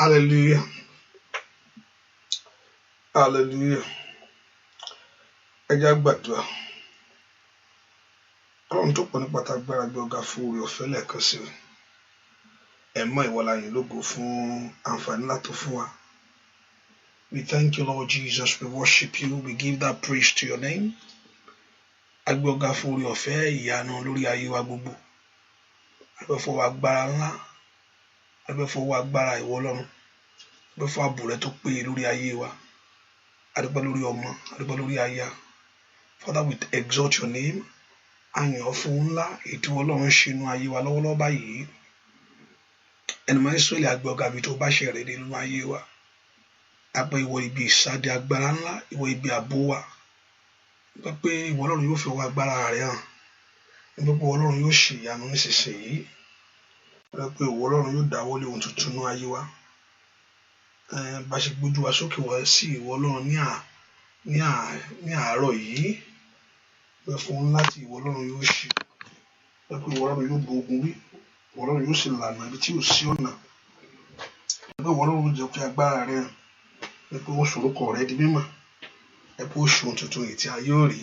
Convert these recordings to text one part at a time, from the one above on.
Hallelujah. Hallelujah. Ẹ jẹ́ á gbàdúrà. Ọlọ́run Ọlọ́run tó pọ̀ ní pàtàgbára gbé ọ̀gá fún oore ọ̀fẹ́ lẹ́ẹ̀kan sí ẹ̀mọ́ ìwọláyìn lógo fún àǹfààní látó fún wa. We thank you, Lord Jesus. We worship you. We give that praise to your name. Agbé ọ̀gá fún oore ọ̀fẹ́ ìyanu lórí ayé wa gbogbo. Agbẹ́fọwọ́ agbára ńlá. Agbẹ́fọwọ́ agbára ìwọ Ọlọ́run. Agbẹ́fọwọ́ ààbò rẹ tó péye lórí ayé wa. Adúpẹ́ lórí ọmọ, adúpẹ́ lórí aya. Father, we exalt your name. Àyàn fún ńlá ètò Ọlọ́run ṣe inú ayé wa lọ́wọ́lọ́wọ́ báyìí. Ẹnìmọ̀ Ísírẹ́lì àgbẹ̀ ọ̀gá mi tó bá ṣe rẹ̀ nínú ayé wa. Apẹ́ ìwọ ibi ìsáde agbára ńlá, ìwọ ibi ààbò wa. Nípa pé ìwọ Ọlọ́run yóò fi ọwọ́ agbára rẹ̀ hàn. Nípa pé Ọlọ́run yóò ṣe ìyanu nísinsìnyí. Nípa pé ìwọ Ọlọ́run yóò dáwọ́lé ohun tuntun nínú ayé wa. Bá ṣe gbójú wa sókè wá sí ìwọ Ọlọ́run ní àárọ̀ yìí. Pé fún ńlá tí ìwọ Ọlọ́run yóò ṣe. Pé ìwọ Ọlọ́run yóò bo ogun wí. Ìwọ Ọlọ́run yóò sì lànà ibi tí ò sí ọ̀nà. Pé ìwọ Ọlọ́run jẹ́ pé agbára rẹ̀ hàn. Pé ó sorúkọ rẹ̀ di mímọ̀. Pé ó ṣe ohun tuntun èyí tí a yóò rí.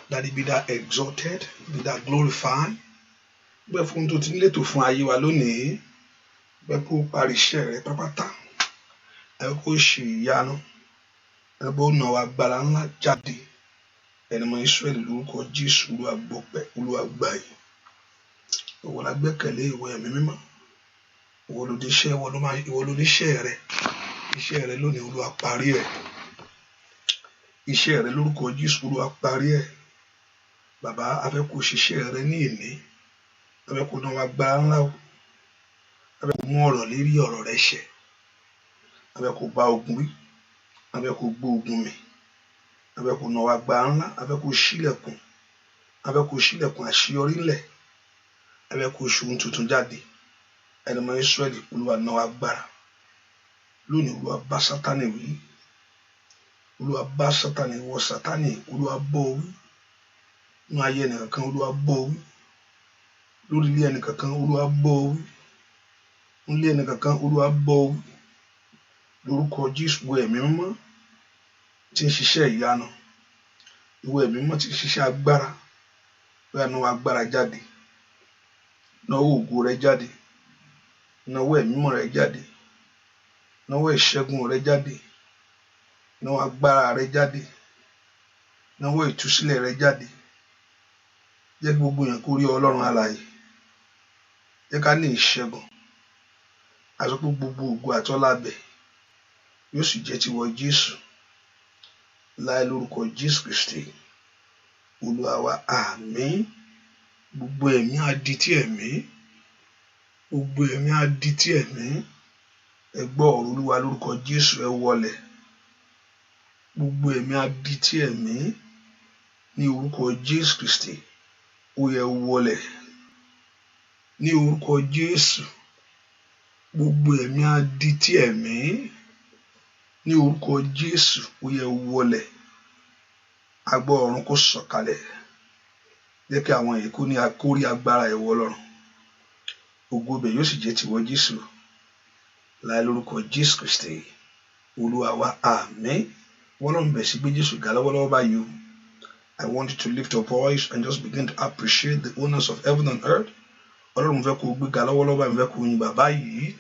That it be that exalted, be that glorified. Pé fún ohun tó ti ń létò fún ayé wa lónìí. Pé ó parí iṣẹ́ rẹ̀ pápátá. Pé ó ṣe ìyanu. Pé ó nà wá agbára ńlá jáde. Ẹnìmọ̀ Ísírẹ́lì lórúkọ Jésù Olúwa gbọpẹ́, Olúwa gbàyìn. Ìwọ la gbẹ́kẹ̀lé, ìwọ ẹ̀mí mímọ́. Ìwọ ló ní iṣẹ́ rẹ̀. Iṣẹ́ rẹ̀ lónìí Olúwa parí ẹ̀. Iṣẹ́ rẹ̀ lórúkọ Jésù Olúwa parí ẹ̀. Bàbá, a fẹ́ kó ṣiṣẹ́ rẹ̀ ní ìní. A fẹ́ kó náà wá agbára ńlá o. A fẹ́ kó mú ọ̀rọ̀ lérí ọ̀rọ̀ rẹ̀ ṣẹ. A fẹ́ kó bá ogun wí. A fẹ́ kó gbó ogun mì. A fẹ́ kó náà wá agbára ńlá. A fẹ́ kó ṣílẹ̀kùn. A fẹ́ kó ṣílẹ̀kùn àṣeyọrí ńlẹ̀. A fẹ́ kó ṣe ohun tuntun jáde. Ẹnìmọ̀ Ísírẹ́lì Olúwa náà wá agbára. Lónìí Olúwa bá Sátánì wí. Olúwa bá Sátánì wọ Sátánì. Olúwa bọ́ wí. Nínú ayé ẹnìkankan Olúwa bọ́ wí. Lórí ilé ẹnìkankan Olúwa bọ́ wí. Nínú ilé ẹnìkankan Olúwa bọ́ wí. Lórúkọ Jésù ìwọ ẹ̀mí mímọ́ tí ń ṣiṣẹ́ ìyanu. Ìwọ ẹ̀mí mímọ́ tí ń ṣiṣẹ́ agbára. Bóyá náà agbára jáde. Náwó ògo rẹ jáde. Náwó ẹ̀mí mímọ́ rẹ jáde. Náwó ìṣẹ́gun rẹ jáde. Náwó agbára rẹ jáde. Náwó ìtúsílẹ̀ rẹ jáde. Jẹ́ kí gbogbo èèyàn kó rí Ọlọ́run alààyè. Jẹ́ ká ní ìṣẹ́gun. Àti pé gbogbo ògo àtọ́lá bẹ̀ yóò sì jẹ́ tiwọ Jésù. Láì lórúkọ Jésù Kristi Olúwa wa, àmín. Gbogbo ẹ̀mí adití ẹ̀mí. Gbogbo ẹ̀mí adití ẹ̀mí. Ẹ gbọ́ ọ̀rọ̀ Olúwa lórúkọ Jésù, ẹ wọlẹ̀. Gbogbo ẹ̀mí adití ẹ̀mí ní orúkọ Jésù Kristi ó yẹ wọlẹ̀. Ní orúkọ Jésù. Gbogbo ẹ̀mí adití ẹ̀mí ní orúkọ Jésù ó yẹ wọlẹ̀. Agbọ́ ọ̀run kó sọ̀kalẹ̀. Jẹ́ kí àwọn èyí kó ní akórí agbára ìwọ Ọlọ́run. Ògo ibẹ̀ yóò sì jẹ́ tiwọ Jésù. Láì lórúkọ Jésù Kristi Olúwa wa, àmín. Ọlọ́run bẹ̀ sí gbé Jésù ga lọ́wọ́lọ́wọ́ báyìí o. I want you to lift your voice and just begin to appreciate the owners of heaven and earth. Ọlọ́run fẹ́ kó gbé ga lọ́wọ́lọ́wọ́ báyìí, fẹ́ kó yin bàbá yìí.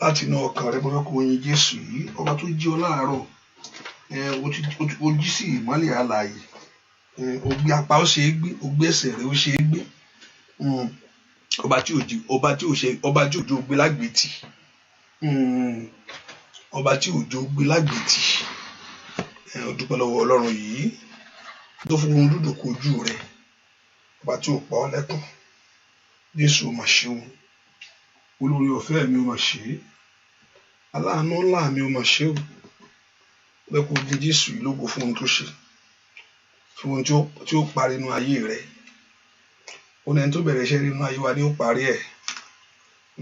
Láti inú ọkàn rẹ mo fẹ́ kó yin Jésù yìí. Ọba tó jí ọ láàárọ̀. O jí sí ìmọ́lẹ̀ alààyè. O gbé apá ó ṣe é gbé, o gbé ẹsẹ̀ rẹ ó ṣe é gbé. Ọba tí òjò gbé lágbètì. Ọba tí òjò gbé lágbètì. O dúpẹ́ lọ́wọ́ Ọlọ́run yìí tó fún ohun dúdú kojú rẹ̀. Ọba tí ò pa ọ́ lẹ́kùn. Jésù mà ṣeun. Olórí ọ̀fẹ́ mi ó mà ṣe. Aláàánú ńlá mi ó mà ṣe o. Bẹ́ẹ̀ kó di Jésù yìí lógo fún ohun tó ṣe. Fún ohun tí ó parí inú ayé rẹ̀. Ó ní ẹni tó bẹ̀rẹ̀ iṣẹ́ nínú ayé wa ni ó parí ẹ̀.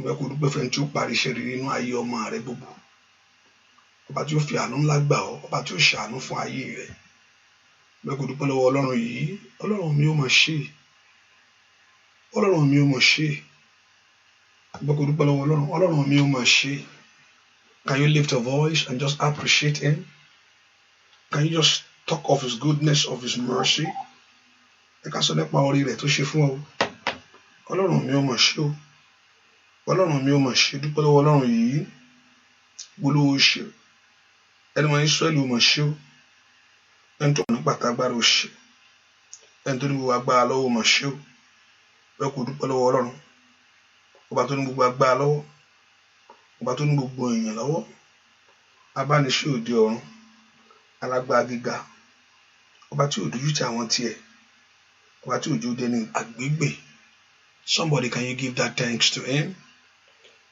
Bẹ́ẹ̀ kó dúpẹ́ fẹ́ ẹni tí ó parí iṣẹ́ rere nínú ayé ọmọ rẹ̀ gbogbo. Ọba tí ó fi àánú ńlá gbà ọ́. Ọba tí ó ṣàánú fún ayé rẹ̀. Bẹ́ẹ̀ kó dúpẹ́ lọ́wọ́ Ọlọ́run yìí. Ọlọ́run mi ó mà ṣe. Ọlọ́run mi ó mà ṣe. Bẹ́ẹ̀ kó dúpẹ́ lọ́wọ́ Ọlọ́run. Ọlọ́run mi ó mà ṣe. Can you lift your voice and just appreciate him? Can you just talk of his goodness, of his mercy? ẹ ká sọ nípa orí rẹ̀ tó ṣe fún ọ. Ọlọ́run mi ò mọ̀ ṣe o. Ọlọ́run mi ò mọ̀ ṣe. Dúpẹ́ lọ́wọ́ Ọlọ́run yìí. Olówó ṣe. Ẹni wọn Ísírẹ́lì ò mọ̀ ṣe o. Ẹni tó ní pàtàgbára ò ṣe. Ẹni tó ní gbogbo agbára lọ́wọ́ ò mọ̀ ṣe o. Bẹ́ẹ̀ kò dúpẹ́ lọ́wọ́ Ọlọ́run. Ọba tó ní gbogbo agbára lọ́wọ́. Ọba tó ní gbogbo èèyàn lọ́wọ́. Abániṣe òde ọ̀run. Alágbára gíga. Ọba tí ò dojú ti àwọn tiẹ̀. Ọba tí òjò dẹni àgbégbè. Somebody, can you give that thanks to him?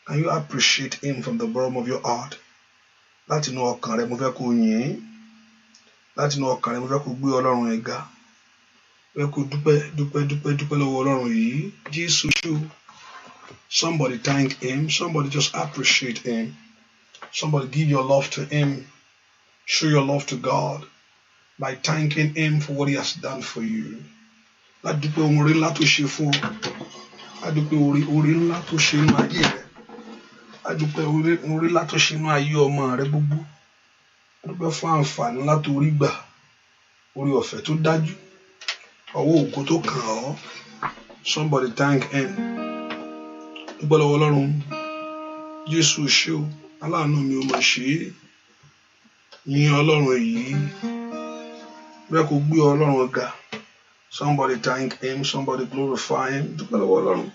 Can you appreciate him from the bottom of your heart? Láti inú ọkàn rẹ mo fẹ́ kó yìn. Láti inú ọkàn rẹ mo fẹ́ kó gbé Ọlọ́run ẹ̀ ga. Mo fẹ́ kó dúpẹ́ lọ́wọ́ Ọlọ́run yìí. Jésù ṣó. Somebody thank him. Somebody just appreciate him. Somebody give your love to him. Show your love to God by thanking him for what he has done for you. Adúpẹ́ ohun orí ńlá tó ṣe fún ọ. Adúpẹ́ orí ńlá tó ṣe nínú ayé rẹ. Adúpẹ́ orí ńlá tó ṣe nínú ayé ọmọ rẹ gbogbo. Adúpẹ́ fún àǹfààní ńlá tó rí gbà. Orí ọ̀fẹ́ tó dájú. Ọwọ́ ògo tó kàn ọ́. Somebody thank him. Dúpẹ́ lọ́wọ́ Ọlọ́run. Jésù ṣé o. Aláàánú mi ò mà ṣe é. Yìn Ọlọ́run yìí. Bẹ́ẹ̀ kó gbé Ọlọ́run ga. Somebody thank him. Somebody glorify him. Dúpẹ́ lọ́wọ́ Ọlọ́run.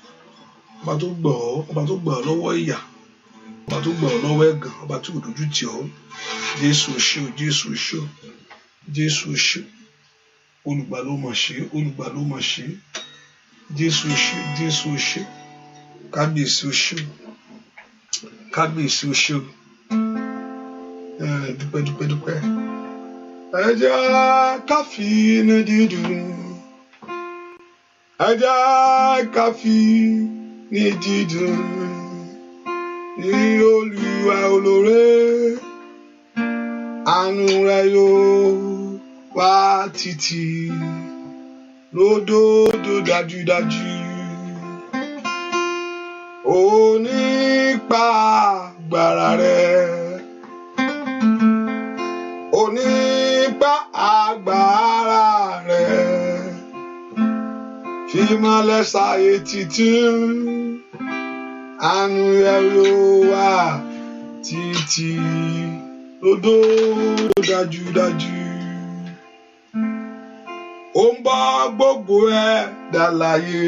Ọba tó gbà ọ́ lọ́wọ́ ìyà. Ọba tó gbà ọ́ lọ́wọ́ ẹ̀gàn. Ọba tí ò dojú tì ọ́. Jésù ṣé o. Jésù ṣé o. Jésù ṣé o. Olùgbà ló mà ṣe. Olùgbà ló mà ṣe. Jésù ṣé. Jésù ṣé. Kábíyèsí o ṣé o. Kábíyèsí o ṣé o. Dúpẹ́. Ẹ jẹ́ ká fi inú dídùn. Ẹ jẹ́ ká fi ní dídùn. Ní Olúwa olóore. Àánú rẹ̀ yóò wá títí. Lódodo dájúdájú. Onípa agbára rẹ̀. Onípa agbára rẹ̀. Fi ìmọ́lẹ̀ sáyé títí. Àánú rẹ̀ yóò wá títí. Lódodo dájúdájú. Ó ń bọ́ gbogbo ẹ̀dá láyé.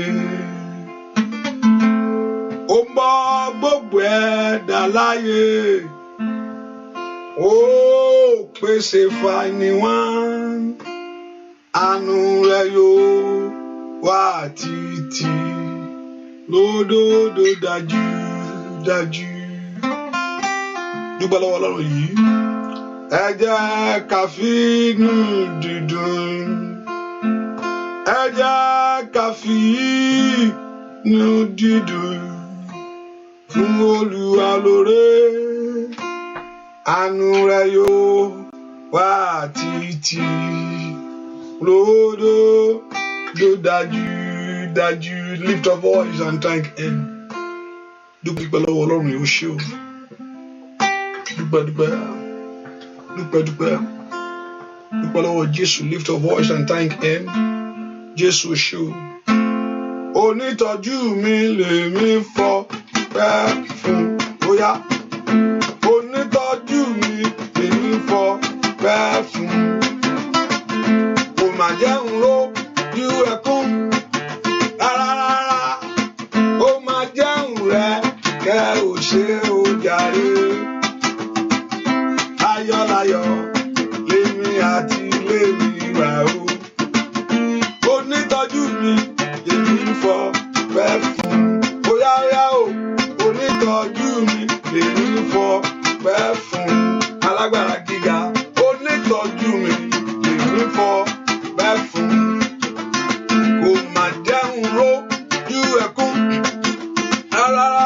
Ó ń bọ́ gbogbo ẹ̀dá láyé. Ó pèsè fáìní wọn. Àánú rẹ̀ yóò wá títí. Lódodo dájúdájú. Dúpẹ́ lọ́wọ́ Ọlọ́run yìí. Ẹ jẹ́ ká fi inú dídùn. Ẹ jẹ́ ká fi inú dídùn. Fún Olúwa lóore. Àánú rẹ̀ yóò wá títí. Lódodo dájúdájú. Lift your voice and thank him. Dúpẹ́ lọ́wọ́ Ọlọ́run yìí ó ṣé o. Dúpẹ́ lọ́wọ́ Jésù. Lift your voice and thank him. Jésù ṣé o. Onítọ́jú mi lèmi fọpẹ́ fún. Bóyá onítọ́jú mi lèmi fọpẹ́ fún. Kò má jẹun lójú ẹkún. Rárá. Ó má jẹun rẹ kẹ́ ò ṣe ó jàre. Ayọ̀láyọ̀ lèmi àti lèmi wà o. Onítọ́jú mi lèmi fọpẹ́ fún. Bóyá o. Onítọ́jú mi lèmi fọpẹ́ fún. Alágbára gíga. Onítọ́jú mi lèmi fọpẹ́ fún. Kò má jẹun lójú ẹkún. Rárá.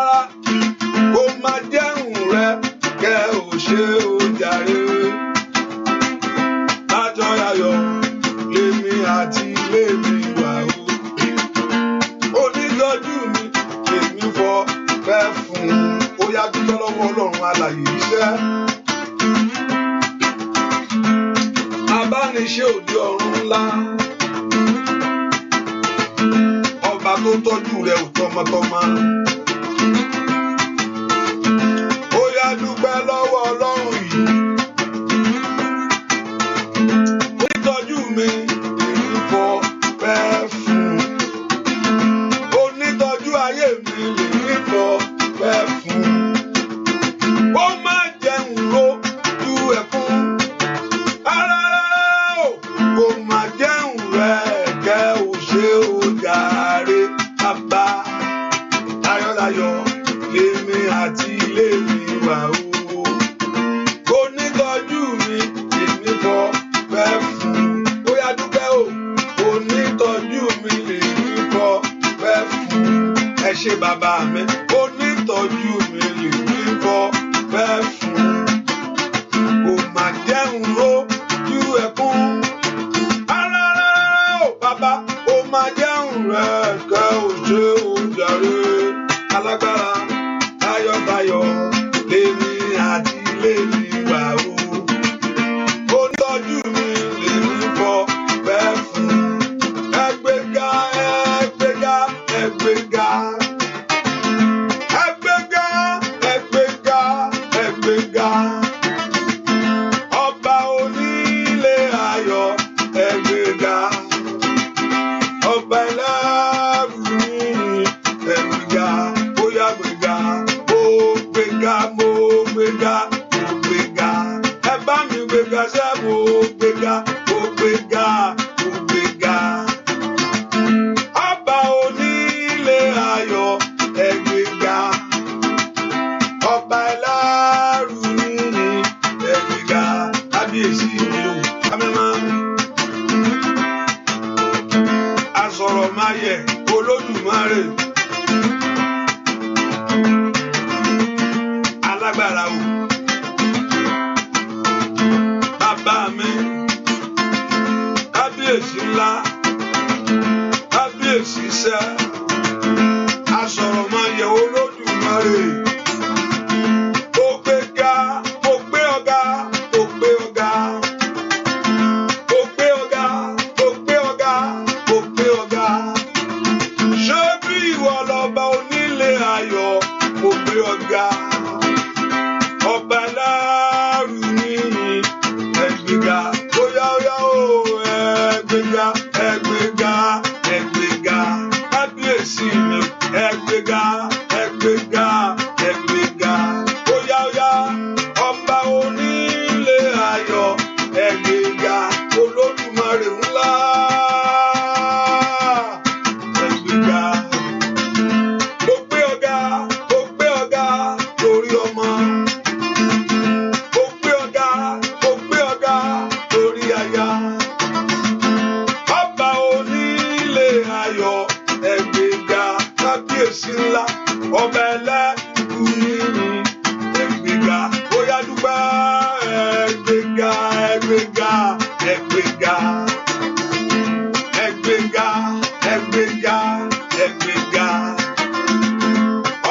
Kò má jẹun rẹ kẹ́ ò ṣe ó jàre. Lájọyọ̀ lèmi àti lèmi wà o. Onítọ́jú mi lèmi fọpẹ́ fún. Ó yá dúpẹ́ lọ́wọ́ Ọlọ́run alààyè iṣẹ́. Abániṣe òde ọ̀run ńlá. tó tọ́jú rẹ ò tọmọtọmọ. Ó yá dúpẹ́ lọ́wọ́ Ọlọ́run yìí. Onítọ́jú mi èmi fọpẹ́ fún. Onítọ́jú ayé mi lèmi fọpẹ́ fún. Ó máa jẹun lójú ẹkún. Ara o, kò máa jẹun rẹ̀ kẹ́ ò ṣe ó jàre. Bàbá láyọ̀láyọ̀ lèmi àti ilé mi wà o. Onítọ́jú mi èmi fọpẹ́ fún. Ó yá dúpẹ́ o. Onítọ́jú mi lèmi fọpẹ́ fún. Ẹ ṣé bàbá mi. Onítọ́jú mi lèmi fọpẹ́ fún. Kò má jẹun lójú ẹkún. Ara o bàbá, ó má jẹun rẹ̀ kẹ́ ò ṣe ó jàre. Alágbára tayọ̀tayọ̀ lèmi àti ilé mi wà o. Onítọ́jú mi lèmi fọpẹ́ fún. Ẹgbẹ́ga ẹgbẹ́ga ẹgbẹ́ga. Ẹgbẹ́ga ẹgbẹ́ga ẹgbẹ́ga. Ọba onílé ayọ̀ ẹgbẹ́ga. Ọba ẹlẹ́rù níyìn ẹgbẹ́ga. Bóyá gbẹ́ga, mo gbẹ́ga, mo gbẹ́ga, mo gbẹ́ga. Ẹ bá mi gbẹ́ga sẹ́, mo gbẹ́ga, mo gbẹ́ga, mo gbẹ́ga. Ọba onílé ayọ̀ ẹgbẹ́ga. Ọba ẹlẹ́rù níyìn ẹgbẹ́ga. Kábíyèsí mi o, kámẹ́má. Asọ̀rọ̀ máa yẹ Olódùmarè. Alágbára o. Bàbá mi. Kábíyèsí ńlá. Kábíyèsí sẹ́. Asọ̀rọ̀ máa yẹ Olódùmarè. Ó gbéga, ó gbé ọ̀gá, ó gbé ọ̀gá. Ó gbé ọ̀gá, ó gbé ọ̀gá, ó gbé ọ̀gá. Ṣé bí ìwọ lọ́ba onílé ayọ̀, ó gbé ọ̀gá. Ọba ẹlẹ́rù níyìn ẹgbẹ́ga. Óyá óyá o ẹgbẹ́ga ẹgbẹ́ga ẹgbẹ́ga. Kábíyèsí mi ẹgbẹ́ga ẹgbẹ́ga ẹgbẹ́ga. Óyá óyá ọba onílé ayọ̀ ẹgbẹ́ga. Olódùmarè ńlá ẹgbẹ́ga. Ó gbé ọ̀gá, ó gbé ọ̀gá lórí ọmọ. Ó gbé ọ̀gá, ó gbé ọ̀gá lórí aya. Ọba onílé ayọ̀ ẹgbẹ́ga. Kábíyèsí ńlá. Ọba ẹlẹ́rù níyìn ẹgbẹ́ga. Ó yá dúpẹ́ ẹgbẹ́ga ẹgbẹ́ga ẹgbẹ́ga. Ẹgbẹ́ga ẹgbẹ́ga ẹgbẹ́ga.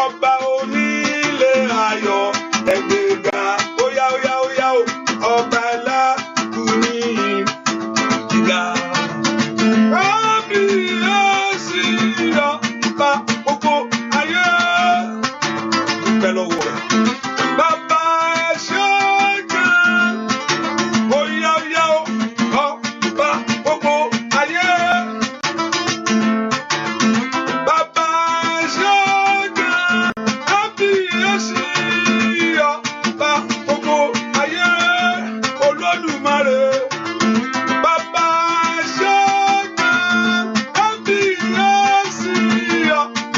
Ọba onílé ayọ̀ ẹgbẹ́ga. Óyá óyá óyá o. Ọba ẹlẹ́rù níyìn ẹgbẹ́ga. Kábíyèsí ọba gbogbo ayé. Dúpẹ́ lọ́wọ́ rẹ̀. Bàbá ẹ ṣé gan. Óyá óyá o. Ọba gbogbo ayé. Bàbá ẹ ṣé gan. Kábíyèsí ọba gbogbo ayé. Olódùmarè. Bàbá ẹ ṣé gan. Kábíyèsí ọba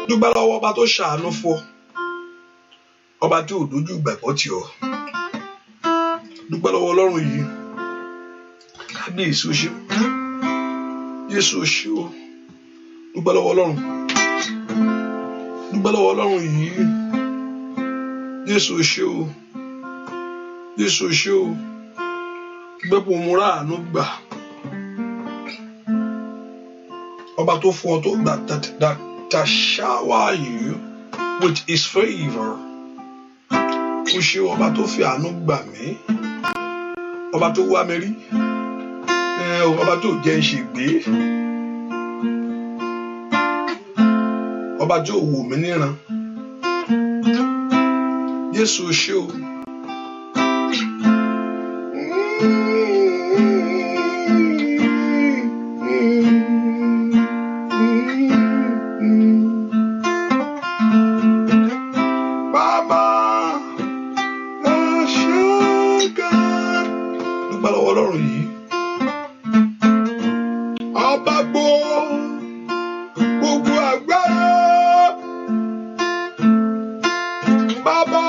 dúpẹ́ lọ́wọ́ ọba tó ṣàánú fún ọ, ọba tí ò dojú ìgbàgbọ́ tì ọ́. Dúpẹ́ lọ́wọ́ Ọlọ́run yìí. Kábíyèsí o ṣé, Jésù o ṣé o. Dúpẹ́ lọ́wọ́ Ọlọ́run. Dúpẹ́ lọ́wọ́ Ọlọ́run yìí. Jésù o ṣé o. Jésù o ṣé o. Dúpẹ́ pé o múra àánú gbà. Ọba tó fún ọ tó that shower you with his favor. O ṣé ọba tó fi àánú gbà mí. Ọba tó wá mi rí. Ọba tó jẹ́ ń ṣègbé. Ọba tí ò wò mí níran. Jésù o ṣé o. Bàbá àṣàgà. Dúpẹ́ lọ́wọ́ Ọlọ́run yìí. Ọba gbogbo agbára. Bàbá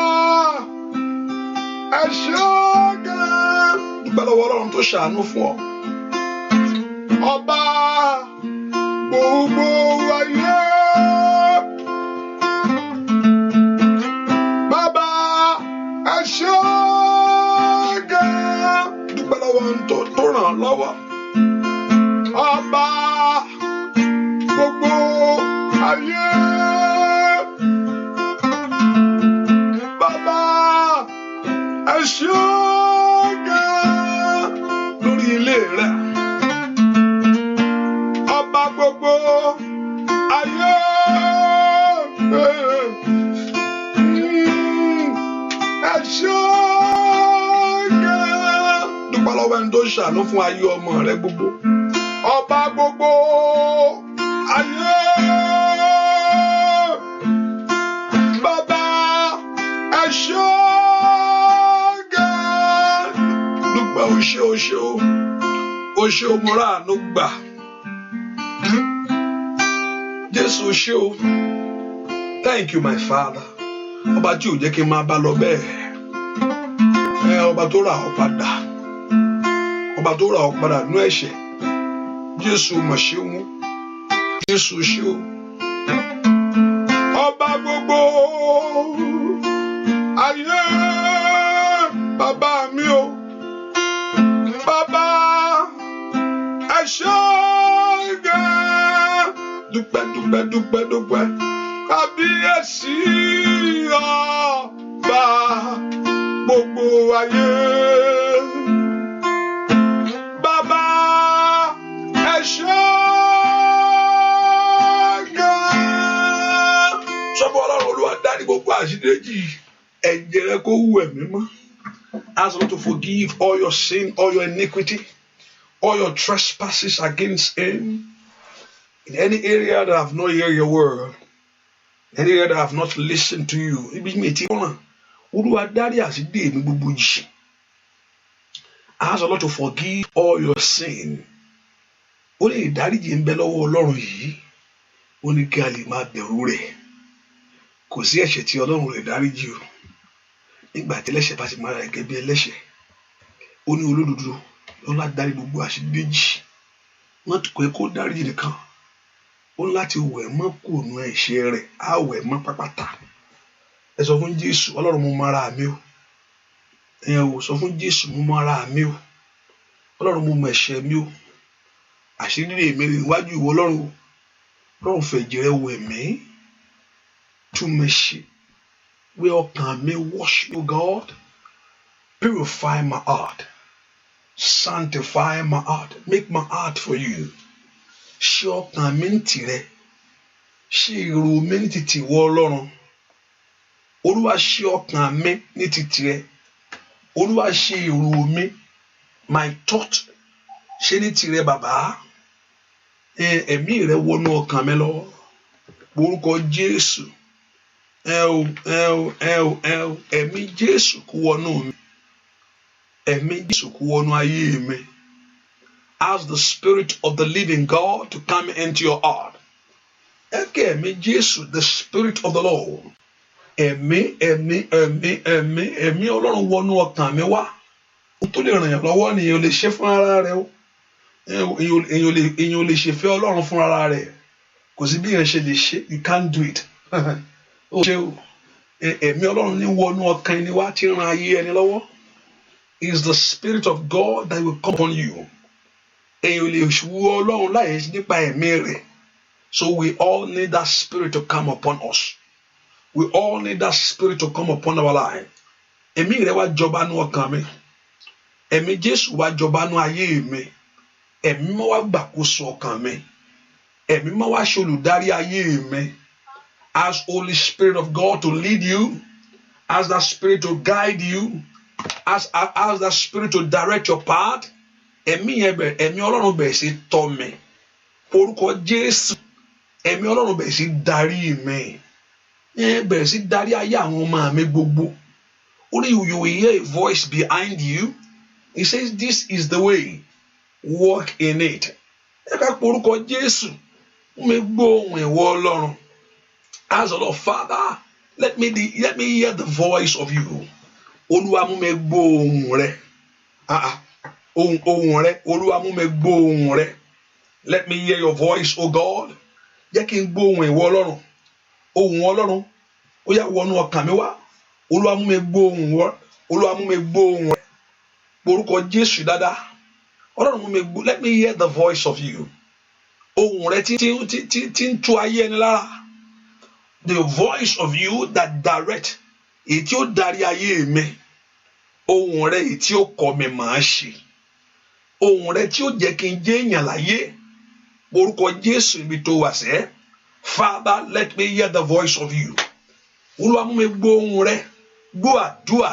àṣàgà. Dúpẹ́ lọ́wọ́ Ọlọ́run tó ṣàánú fún ọ. Ọba gbogbo ayé. Bàbá àṣàgà. Dúpẹ́ lọ́wọ́ ohun tó ràn án lọ́wọ́. Ọba gbogbo ayé. Bàbá àṣàgà. Lórí ilé rẹ. Ọba gbogbo ayé. Àṣàgà. Dúpẹ́ lọ́wọ́ ẹni tó ṣàánú fún ayé ọmọ rẹ gbogbo. Ọba gbogbo ayé. Bàbá àṣàgà. Dúpẹ́ o ṣé o ṣé o. O ṣé o múra àánú gbà. Jésù o ṣé o. Thank you my Father. Ọba tí ò jẹ́ kí n máa bá lọ bẹ́ẹ̀. Ọba tó rà ọ́ padà. Ọba tó rà ọ́ padà nú ẹ̀ṣẹ̀. Jésù mà ṣeun. Jésù ṣé o. Ọba gbogbo ayé. Bàbá mi o. Bàbá àṣàgà. Dúpẹ́ dúpẹ́ dúpẹ́ dúpẹ́. Kábíyèsí ọba gbogbo ayé. Bàbá àṣàgà. Sọ́bọ̀ Ọlọ́run Olúwa dárí gbogbo àṣídéjì. Ẹ̀jẹ̀ rẹ kó wù ẹ̀mí mọ́. Ask God to forgive all your sin, all your iniquity, all your trespasses against him. In any area that I have not heard your word, any area that I have not listened to you, ibi mi ti ràn. Olúwa dárí àṣídé mi gbogbo jì. Ask God to forgive all your sin. Ó ní ìdáríjì ń bẹ lọ́wọ́ Ọlọ́run yìí. Ó ní kí a lè máa bẹ̀rù rẹ̀. Kò sí ẹ̀ṣẹ̀ tí Ọlọ́run lè dáríjì o. Nígbà tí ẹlẹ́ṣẹ̀ bá ti máa ra gẹ́gẹ́ bí ẹlẹ́ṣẹ̀. Ó ní olódodo lọ́lá dárí gbogbo àṣídé jì. Wọ́n kò kó dáríjì nìkan. Ó ní láti wẹ̀ mọ́ kúrò nínú ẹ̀ṣẹ̀ rẹ̀. Á wẹ̀ mọ́ pápátá. Ẹ sọ fún Jésù, Ọlọ́run mo máa ra mi o. Ẹ ò sọ fún Jésù, mo máa ra mi o. Ọlọ́run mo mọ ẹ̀ṣẹ̀ mi o. Àṣírí mi níwájú ìwọ Ọlọ́run. Ọlọ́run fẹ̀jẹ̀ rẹ wẹ̀ mí. Tú mi ṣe. Wẹ̀ ọkàn mi, wash me, God. Purify my heart. Sanctify my heart. Make my heart for you. Ṣé ọkàn mi ń tìrẹ. Ṣé èrò mi ní ti tìwọ Ọlọ́run. Olúwa ṣe ọkàn mi ní ti tìrẹ. Olúwa ṣe èrò mi, my thought, ṣe ní tìrẹ bàbá. Ẹ̀mí rẹ wọnú ọkàn mi lọ. Orúkọ Jésù. Ẹ̀mí Jésù kó wọnú mi. Ẹ̀mí Jésù kó wọnú ayé mi. Ask the Spirit of the living God to come into your heart. Ẹ jẹ́ kí ẹ̀mí Jésù, the spirit of the Lord, ẹ̀mí Ọlọ́run wọnú ọkàn mi wá. Tó lè ràn yàn lọ́wọ́ ni èèyàn lè ṣe fún ara rẹ̀ o. Èèyàn lè ṣe fẹ́ Ọlọ́run fún ara rẹ̀. Kò sí bí èèyàn ṣe lè ṣe, you can't do it. Ó ṣe o. Ẹ̀mí Ọlọ́run ní wọnú ọkàn ẹni wá tí ń ran ayé ẹni lọ́wọ́. Is the spirit of God that will come upon you. Èèyàn lè ṣubú Ọlọ́run láì ṣe nípa ẹ̀mí rẹ̀. So we all need that spirit to come upon us. We all need that spirit to come upon our life. Ẹ̀mí rẹ̀ wá jọba nú ọkàn mi. Ẹ̀mí Jésù wá jọba nú ayé mi. Ẹ̀mí mọ́ wá gbàkóso ọkàn mi. Ẹ̀mí mọ́ wá ṣe olùdarí ayé mi. Ask Holy Spirit of God to lead you. Ask that Spirit to guide you. Ask that Spirit to direct your path. Ẹ̀mí Ọlọ́run bẹ̀rẹ̀ sí tọ́ mi. Orúkọ Jésù. Ẹ̀mí Ọlọ́run bẹ̀rẹ̀ sí darí mi. Bẹ̀rẹ̀ sí darí ayé àwọn ọmọ mi gbogbo. Only you will hear a voice behind you. He says, this is the way. Walk in it. Ẹ ká pe orúkọ Jésù. Mi gbọ́ ohùn ìwọ Ọlọ́run. Ask the Lord, Father, let me hear the voice of you. Olúwa mú mi gbọ́ ohùn rẹ. Ohùn rẹ. Olúwa mú mi gbọ́ ohùn rẹ. Let me hear your voice, O God. Jẹ́ kí n gbọ́ ohùn ìwọ Ọlọ́run. Ohùn Ọlọ́run. Ó yá wọnú ọkàn mi wá. Olúwa mú mi gbọ́ ohùn rẹ. Olúwa mú mi gbọ́ ohùn rẹ. Orúkọ Jésù dáadáa. Ọlọ́run mú mi gbọ́. Let me hear the voice of you. Ohùn rẹ tí ń tú ayé ẹni lára. The voice of you that direct. Èyí tí ó darí ayé mi. Ohùn rẹ èyí tí ó kọ́ mi máa ṣe. Ohùn rẹ tí ó jẹ́ kí n jẹ́ èèyàn láyé. Orúkọ Jésù ibi tó wà sẹ́. Father, let me hear the voice of you. Olúwa mú mi gbọ́ ohùn rẹ. Gbọ́ àdúà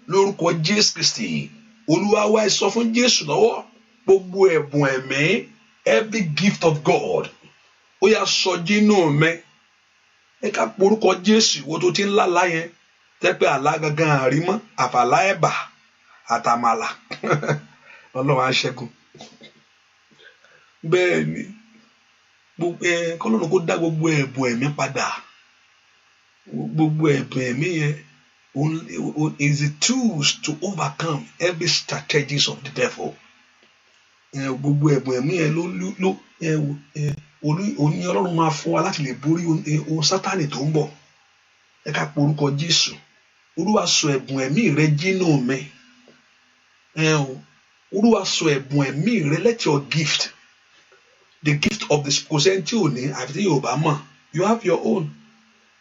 lórúkọ Jésù Kristi. Olúwa wá sọ fún Jésù lọ́wọ́. Gbogbo ẹ̀bùn ẹ̀mí. Every gift of God. Ó yá sọjí nù mi. Ẹ ká porúkọ Jésù wo tó ti ń lálá yẹn. Tẹ́pẹ́ àlá gangan àrímọ́. Àfàlá ẹ̀bà. Àtàmàlà. Ọlọ́run á ṣẹ́gun. Bẹ́ẹ̀ ni. Kọ́lọ́run kó dá gbogbo ẹ̀bùn ẹ̀mí padà. Gbogbo ẹ̀bùn ẹ̀mí yẹn is the tools to overcome every strategies of the devil. Gbogbo ẹ̀bùn ẹ̀mí yẹn oní Ọlọ́run máa fún wa láti lè borí ohun Sátánì tó ń bọ̀. Ẹ ká porúkọ Jésù. Olúwa sọ ẹ̀bùn ẹ̀mí rẹ jínú mi. Olúwa sọ ẹ̀bùn ẹ̀mí rẹ, let your gift, the gift of the kò sẹ́ni tí ò ní àfi tí Yorùbá mọ̀, you have your own.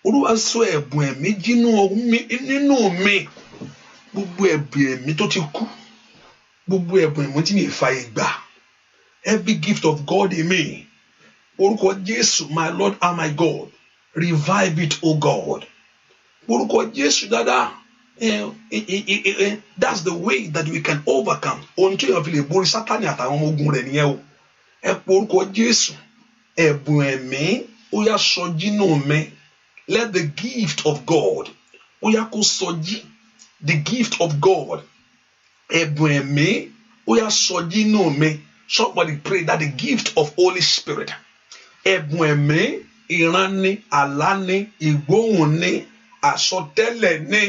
Olúwa sọ ẹ̀bùn ẹ̀mí nínú mi. Gbogbo ẹ̀bùn ẹ̀mí tó ti kú. Gbogbo ẹ̀bùn ẹ̀mí tí mi fàyè gbà. Every gift of God in me. Orúkọ Jésù, my Lord and my God. Revive it, O God. Orúkọ Jésù dáadáa. That's the way that we can overcome. Ohun tí èèyàn fi lè borí Sátánì àtàwọn ọmọ ogun rẹ̀ nìyẹn o. Ẹ pe orúkọ Jésù. Ẹ̀bùn ẹ̀mí ó yá sọjí nù mi. Let the gift of God ó yá kó sọjí. The gift of God. Ẹ̀bùn ẹ̀mí ó yá sọjí nù mi. Somebody pray that the gift of Holy Spirit. Ẹ̀bùn ẹ̀mí, ìran ni, àlá ni, ìgbóhùn ni, àsọtẹ́lẹ̀ ni,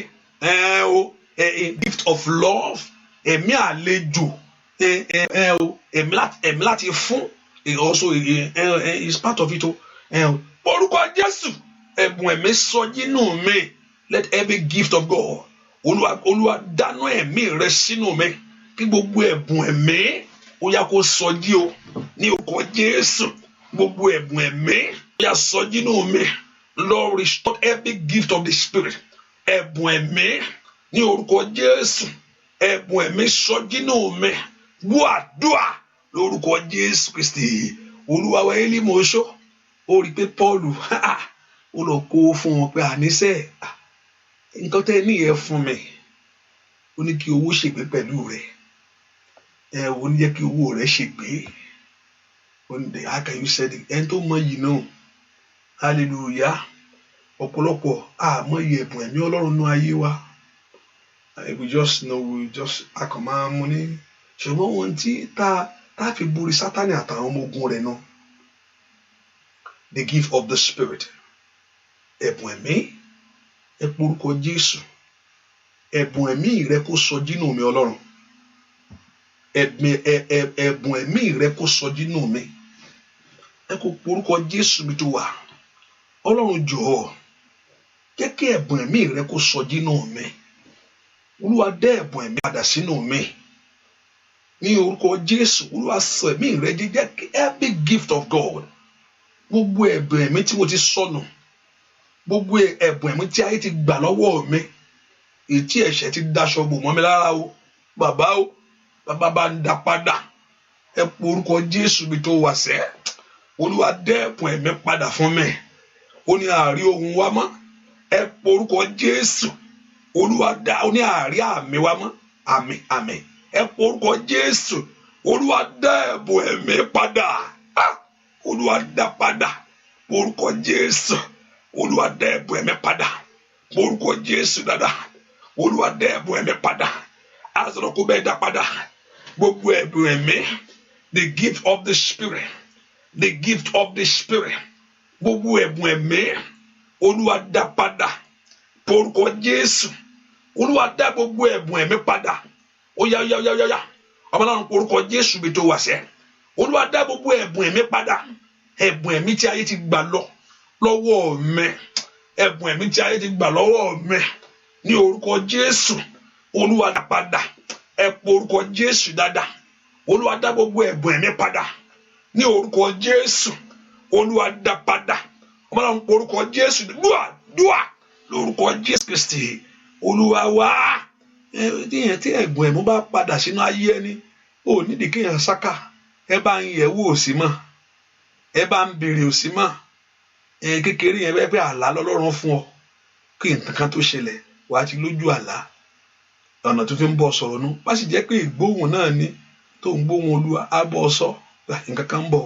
gift of love, ẹ̀mí àlejò, ẹ̀mí láti fún, also is part of it. Orúkọ Jésù, ẹ̀bùn ẹ̀mí sọjí nù mi. Let every gift of God, Olúwa dáná ẹ̀mí rẹ sínú mi. Kí gbogbo ẹ̀bùn ẹ̀mí ó yá kó sọjí o ní orúkọ Jésù. Gbogbo ẹ̀bùn ẹ̀mí ó yá sọjí nù mi. Lord, restore every gift of the Spirit. Ẹ̀bùn ẹ̀mí ní orúkọ Jésù. Ẹ̀bùn ẹ̀mí sọjí nù mi. Gbọ́ àdúà lórúkọ Jésù Kristi. Olúwa wa Élí Mọ́ṣọ́. Ó rí pé Pọ́ọ̀lù ó lọ kó fún wọn pé àníṣe nǹkan tẹ́ ní yẹn fún mi. Ó ní kí owó ṣègbé pẹ̀lú rẹ̀. Ó ní jẹ́ kí owó rẹ̀ ṣègbé. How can you say it? Ẹni tó mọ yìí náà. Hallelujah. Ọ̀pọ̀lọpọ̀ àmọ́ iye ẹ̀bùn ẹ̀mí Ọlọ́run nú ayé wa. We just know, akọ̀mọ́ mú ní. Ṣùgbọ́n ohun tí tá fi borí Sátánì àtàwọn ọmọ ogun rẹ̀ náà. the gift of the spirit. Ẹ̀bùn ẹ̀mí, ẹ porúkọ Jésù. Ẹ̀bùn ẹ̀mí rẹ kó sọjí nínú mi Ọlọ́run. Ẹ̀bùn ẹ̀mí rẹ kó sọjí nínú mi. Ẹ kó porúkọ Jésù bí tó wà. Ọlọ́run jọ̀ọ́, jẹ́ kí ẹ̀bùn ẹ̀mí rẹ kó sọjí nínú mi. Olúwa dá ẹ̀bùn ẹ̀mí padà sínú mi. Ní orúkọ Jésù, Olúwa sọ ẹ̀mí rẹ jẹ́ kí every gift of God, gbogbo ẹ̀bùn ẹ̀mí tí mo ti sọnù, gbogbo ẹ̀bùn ẹ̀mí tí ayé ti gbà lọ́wọ́ mi, ètí ẹ̀ṣẹ̀ ti daṣọ bò mọ́ mi lára o, bàbá bá ń dá padà. Ẹ porúkọ Jésù bí tó wà sẹ́. Olúwa dá ẹ̀bùn ẹ̀mí padà fún mi. Ó ní àárí ohun wa mọ́. Ẹ porúkọ Jésù. Olúwa dá, ó ní àárí àmì wa mọ́. Àmì. Ẹ porúkọ Jésù. Olúwa dá ẹ̀bùn ẹ̀mí padà. Olúwa dá padà. Porúkọ Jésù. Olúwa dá ẹ̀bùn ẹ̀mí padà. Porúkọ Jésù dáadáa. Olúwa dá ẹ̀bùn ẹ̀mí padà. Àsọ̀rọ̀ kó bẹ́ẹ̀ dá padà. Gbogbo ẹ̀bùn ẹ̀mí, the gift of the spirit, the gift of the spirit. Gbogbo ẹ̀bùn ẹ̀mí, Olúwa dá padà. Porúkọ Jésù. Olúwa dá gbogbo ẹ̀bùn ẹ̀mí padà. Ó yá. Ọmọ náà porúkọ Jésù bí tó wà sẹ́. Olúwa dá gbogbo ẹ̀bùn ẹ̀mí padà. Ẹ̀bùn ẹ̀mí tí ayé ti gbà lọ́wọ́ mi. Ẹ̀bùn ẹ̀mí tí ayé ti gbà lọ́wọ́ mi. Ní orúkọ Jésù, Olúwa dá padà. Ẹ porúkọ Jésù dáadáa. Olúwa dá gbogbo ẹ̀bùn ẹ̀mí padà. Ní orúkọ Jésù, Olúwa dá padà. Ọmọ náà porúkọ Jésù. Dúà lórúkọ Jésù Kristi. Olúwa wá. Tí ẹ̀bùn ẹ̀mí bá padà sínú ayé ẹni, ó nídìí kéèyàn sáká. Ẹ bá ń yẹ̀wò òsì mọ́. Ẹ bá ń béèrè òsì mọ́. Kékeré yẹn bẹ́ẹ̀ pé àlá lọ́lọ́run fún ọ. Kí nǹkan kan tó ṣẹlẹ̀, wàá ti lójú àlá. Ọ̀nà tó fi ń bọ̀ sọ̀rọ̀ nú. Bá sì jẹ́ pé ìgbóhùn náà ni tó ń gbóhùn Olúwa, á bọ̀ sọ. Nǹkan kan ń bọ̀.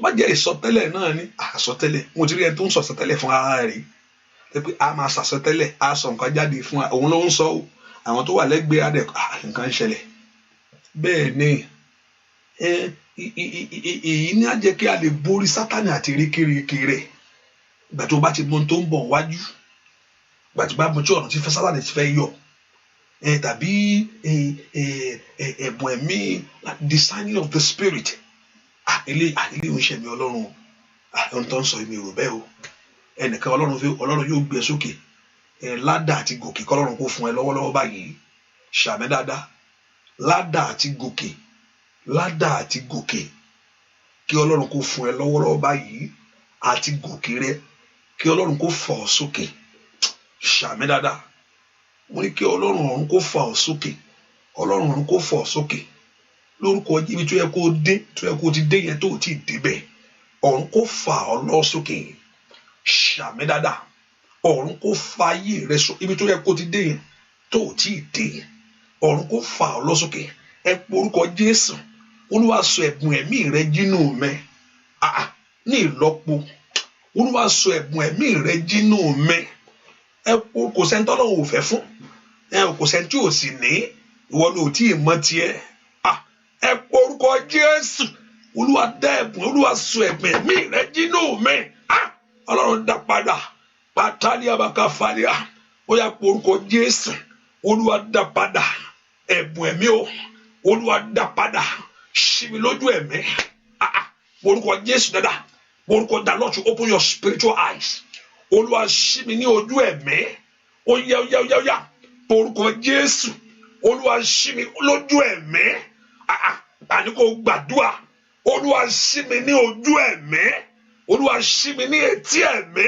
Bá jẹ́ ìsọtẹ́lẹ̀ náà ni, àsọtẹ́lẹ̀. Mo ti rí ẹni tó ń sọ àsọtẹ́lẹ̀ fún ara rẹ̀. Pé a máa sàsọtẹ́lẹ̀, a sọ nǹkan jáde fún òun ló ń sọ o. Àwọn tó wà lẹ́gbẹ̀ẹ́ adẹ nǹkan ń ṣẹlẹ̀. Bẹ́ẹ̀ ni èyí ní á jẹ́ kí a lè borí Sátánì àti erékérekè rẹ̀. Ìgbà tó bá ti mọ ohun tó ń bọ̀ wájú, ìgbà tó bá mọ tí ọ̀nà tí Sátánì ti fẹ́ yọ, tàbí ẹ̀bùn ẹ̀mí, discerning of the spirit. Ilé ìránṣẹ́ mi Ọlọ́run, ohun tó ń sọ èmi rò bẹ́ẹ̀ o. Ẹnìkan Ọlọ́run yóò gbé sókè. Ládà àti gòkè kọ́lọ́run kó fún ẹ lọ́wọ́lọ́wọ́ báyìí. Ṣàmì dáadáa. Ládà àti gòkè kí Ọlọ́run kó fún ẹ lọ́wọ́lọ́wọ́ báyìí. Àti gòkè rẹ kí Ọlọ́run kó fà ọ́ sókè. Ṣàmì dáadáa. Mo ní kí Ọlọ́run ọ̀run kó fà ọ́ sókè. Ọlọ́run ọ̀run kó fà ọ́ sókè. Lórúkọ ibi tó yẹ kó dé, tó yẹ kó ti dé yẹn tó ti débẹ̀. Ọ̀run kó fà ọ́ lọ sókè. Ṣàmì dáadáa. Ọ̀run kó fà ayé rẹ sókè. Ibi tó yẹ kó ti dé yẹn tó ti dé. Ọ̀run kó fà ọ́ lọ sókè. Ẹ porúkọ Jésù. Olúwa sọ ẹ̀bùn ẹ̀mí rẹ jínú mi. Ní ìlọ́po. Olúwa sọ ẹ̀bùn ẹ̀mí rẹ jínú mi. Kò sẹ́ni tọ́lọ́run ò fẹ́ fún. Kò sẹ́ni tí ò sì ní. Ìwọ ló tí ì mọ tiẹ̀. Ẹ porúkọ Jésù. Olúwa dá ẹ̀bùn. Olúwa sọ ẹ̀bùn ẹ̀mí rẹ jínú mi. Ọlọ́run dá padà. Pàtàlíà bàkà fàlíà. Ó yá porúkọ Jésù. Olúwa dá padà. Ẹ̀bùn ẹ̀mí o. Olúwa dá padà. Ṣí mi lójú ẹ̀mí. Porúkọ Jésù dáadáa. Porúkọ the Lord to open your spiritual eyes. Olúwa ṣí mi ní ojú ẹ̀mí. Ó yá. Porúkọ Jésù. Olúwa ṣí mi lójú ẹ̀mí. Àní kò gbàdúrà. Olúwa ṣí mi ní ojú ẹ̀mí. Olúwa ṣí mi ní etí ẹ̀mí.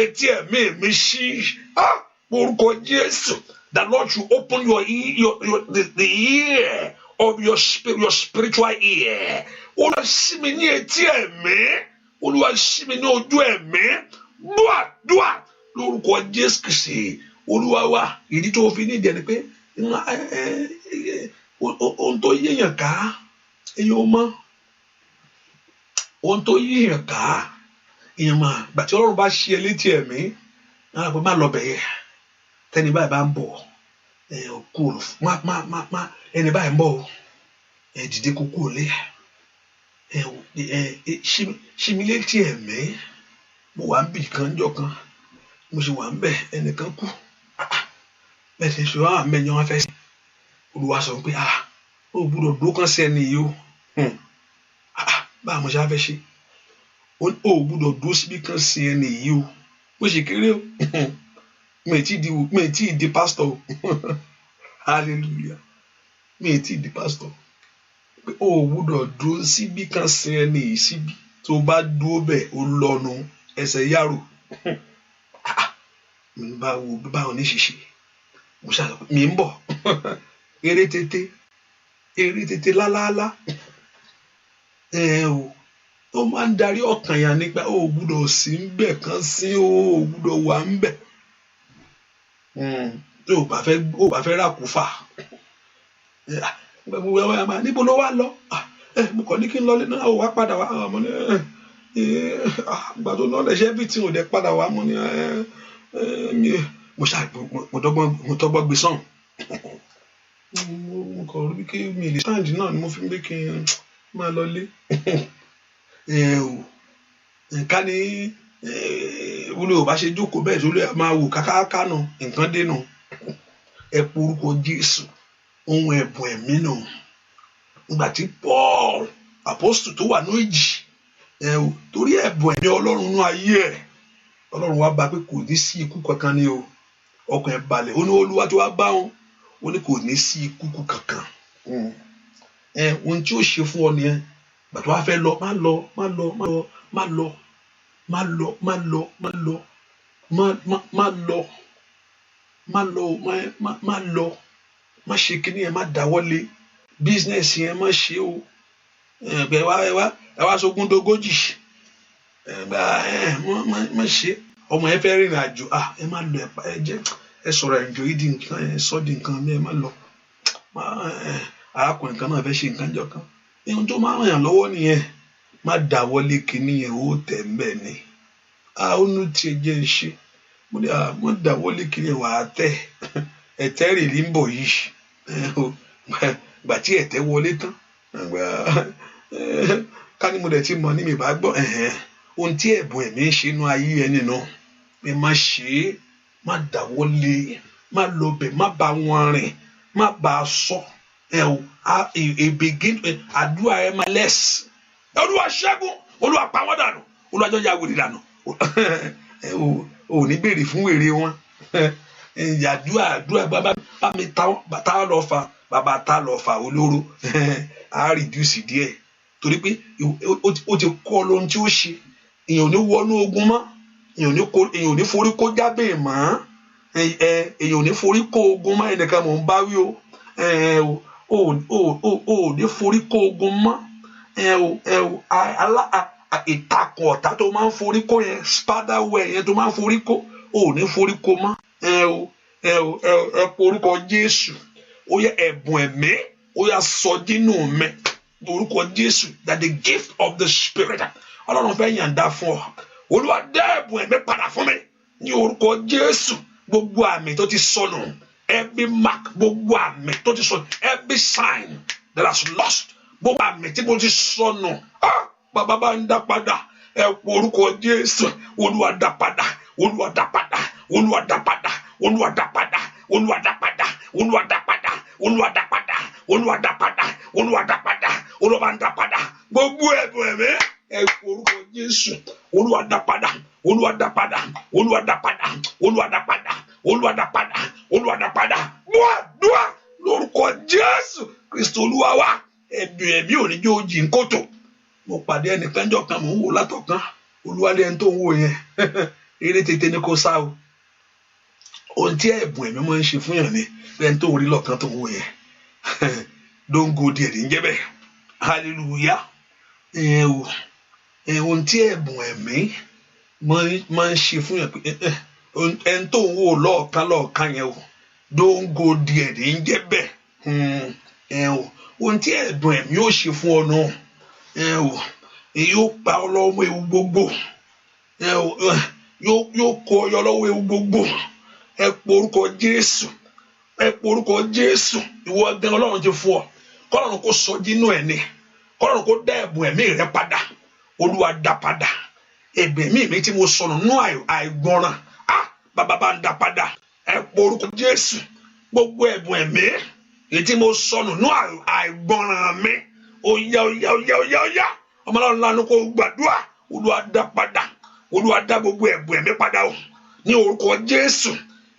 Etí ẹ̀mí mi ṣí. Porúkọ Jésù. The Lord should open the ear of your spiritual ear. Olúwa ṣí mi ní etí ẹ̀mí. Olúwa ṣí mi ní ojú ẹ̀mí. Dúà lórúkọ Jésù Kristi. Olúwa wa, ìdí tó fi ní ìdí ẹni pé ohun tó yéèyàn ká èyàn ó mọ̀. Ohun tó yéèyàn ká èyàn mà. Gbàtí Ọlọ́run bá ṣí ẹ létí ẹ̀mí, má lọ bẹ̀yẹ. Tẹ́ni báyìí bá ń bọ̀, ẹni báyìí ń bọ̀, dìde kúkú lé. ṣí mi létí ẹ̀mí. Mo wà ń bì kan jọ́ kan, mo sì wà ń bẹ̀ ẹnìkan kú. Bẹ́ẹ̀ sì ṣe wá mẹ́yàn wọn fẹ́ sí. Olúwa sọ pé ó gbúdọ̀ dúró kán sí ẹni yìí o. Báwo mo ṣe á fẹ́ ṣe? Ó gbúdọ̀ dúró síbi kan sí ẹni yìí o. Mo sì kéré o. Mi ì tí di pásítọ̀ o. Hallelujah. Mi ì tí di pásítọ̀. Pé ó gbúdọ̀ dúró síbi kan sí ẹni yìí síbi. Tó bá dúró bẹ̀ ó lọ́nu ẹsẹ̀ yàrá. Báwo ní ṣíṣe? Mo ṣàlọ́ mi ń bọ̀. Eré tètè lálálá. Ó máa ń darí ọkàn yà nípa ó gbúdọ̀ sí ń bẹ̀ kan sí ó gbúdọ̀ wà ń bẹ̀. Tó o bá fẹ́ rákùfà. Níbo ló wá lọ? Mo kàn ní kí n lọ lé náà ó wá padà wá. Ìgbà tó náà lẹ́sẹ̀ bí tí ò dẹ̀ padà wá mo ní mo dọ́gbọ́n gbé sàn. Mo kàn rí kí mi lè stand náà ni mo fi ń gbé kí n máa lọ lé. Ká ní olú ò bá ṣe jókòó bẹ́ẹ̀ sólú ẹ̀ máa wò kákáká nù nǹkan dénú. Ẹ po orúkọ Jésù ohun ẹ̀bùn ẹ̀mí nù. Nígbà tí Paul apostle tó wà ní ìjì torí ẹ̀bùn ẹ̀mí Ọlọ́run nú ayé ẹ̀ Ọlọ́run wá bá pé kò ní sí ikú kankan ní o. Ọkàn ẹ̀ balẹ̀ ó ní Olúwa tí wá bá wọn ó ní kò ní sí ikú kankan. Ohun tí ó ṣe fún ọ nìyẹn. Gbàtí wàá fẹ́ lọ má ṣe kíní yẹn má dáwọ́lé business yẹn má ṣe o. Ẹ wá sógun dógójì má ṣe ọmọ yẹn fẹ́ rìnrìn àjò ẹ má lọ ẹ sọ̀rọ̀ ẹ̀jọ̀ yìí di nǹkan ẹ sọ́ di nǹkan ẹ má lọ. Arákùnrin kan náà fẹ́ ṣe nǹkan jọ kan ohun tó máa ń ràn yàn lọ́wọ́ nìyẹn. Má dáwọ́lé kíní yẹn ó tẹ̀ ń bẹ̀ ni. Ó ní tí ẹ jẹ́ ń ṣe mo ní má dáwọ́lé kíní yẹn wà á tẹ̀ ẹ̀tẹ́ rè ní bọ̀ yìí. Gbà tí ẹ̀tẹ́ wọlé tán ká ní mo dẹ̀ ti mọ̀ ní mi bá gbọ́ ohun tí ẹ̀bùn ẹ̀mí ń ṣe inú ayé ẹni náà ẹ má ṣe é. Má dáwọ́lé má lọ bẹ̀ má bá wọn rìn má bá a sọ àdúrà ẹ má lẹ́sì. Olúwa ṣẹ́gun Olúwa pa wọ́n dànù Olúwa jọjá wèrè dànù. Ò ní béèrè fún wèrè wọn. Àdúrà bá mi tá lọ fa bàbá tá lọ fa olóró á reduce díẹ̀ torí pé ó ti kọ́ lóhun tí ó ṣe. Èèyàn ò ní wọnú ogun mọ́ èèyàn ò ní forí kó jábẹ́ mọ́ èèyàn ò ní forí kó ogun mọ́ ẹnìkan mò ń bá wí ò ní forí kó ogun mọ́ ìtakùn ọ̀tá tó máa ń forí kó yẹn spiderweb yẹn tó máa ń forí kó ò ní forí kó mọ́. Ẹ po orúkọ Jésù ó yẹ ẹ̀bùn ẹ̀mí ó yà sọ dínú mi orúkọ Jésù that the gift of the Spirit Ọlọ́run fẹ́ yàǹda fún ọ. Olúwa dá ẹ̀bùn ẹ̀mí padà fún mi ní orúkọ Jésù. Gbogbo àmì tó ti sọnù every mark gbogbo àmì tó ti sọnù every sign that has lost gbogbo àmì tí mo ti sọnù bàbá bá ń dá padà. Ẹ po orúkọ Jésù Olúwa dá padà Olúwa dá padà Olúwa dá padà Olúwa dá padà Olúwa dá padà Olúwa dá padà Olúwa dá padà Olúwa dá padà Olúwa dá padà Olúwa ń dá padà gbogbo ẹ̀bùn ẹ̀mí. Ẹ po orúkọ Jésù Olúwa dá padà Olúwa dá padà Olúwa dá padà Olúwa dá padà Olúwa dá padà Olúwa dá padà dúà lórúkọ Jésù Kristi Olúwa wa. Ẹ̀bùn ẹ̀mí ò ní jẹ́ ó jìn kòtò. Mo pàdé ẹnìkan jọ kan mò ń wò látọ̀kan Olúwa lẹ́yìn tó ń wò yẹn eré tètè ní kó sá o. Ohun tí ẹ̀bùn ẹ̀mí máa ń ṣe fún yàn ni lẹ́yìn tó ń rí lọ́kàn tó ń wò yẹn don't go there ní jẹ́ bẹ́ẹ̀. Hallelujah. Ohun tí ẹ̀bùn ẹ̀mí máa ń ṣe fún yàn pé ẹni tó ń wò lọ́ọ̀kan yẹn o don't go there ní jẹ́ bẹ́ẹ̀. Ohun tí ẹ̀bùn ẹ̀mí yóò ṣe fún ọ náà yóò pa ọ lọ́wọ́ ewu gbogbo yóò kó ọ yọ lọ́wọ́ ewu gbogbo. Ẹ po orúkọ Jésù ẹ po orúkọ Jésù ìwọ gan Ọlọ́run ti fún ọ kọ́lọ́run kó sọ dínú ẹ̀ ni kọ́lọ́run kó dá ẹ̀bùn ẹ̀mí rẹ padà Olúwa dá padà ẹ̀bùn ẹ̀mí mi tí mo sọnù nú àìgbọràn bàbá bá ń dá padà ẹ pọ orúkọ Jésù gbogbo ẹ̀bùn ẹ̀mí èyí tí mo sọnù nú àìgbọràn mi ó yá ọmọláwọn lánàá kó gbàdúrà Olúwa dá padà Olúwa dá gbogbo ẹ̀bùn ẹ̀mí padà o ní orúkọ Jésù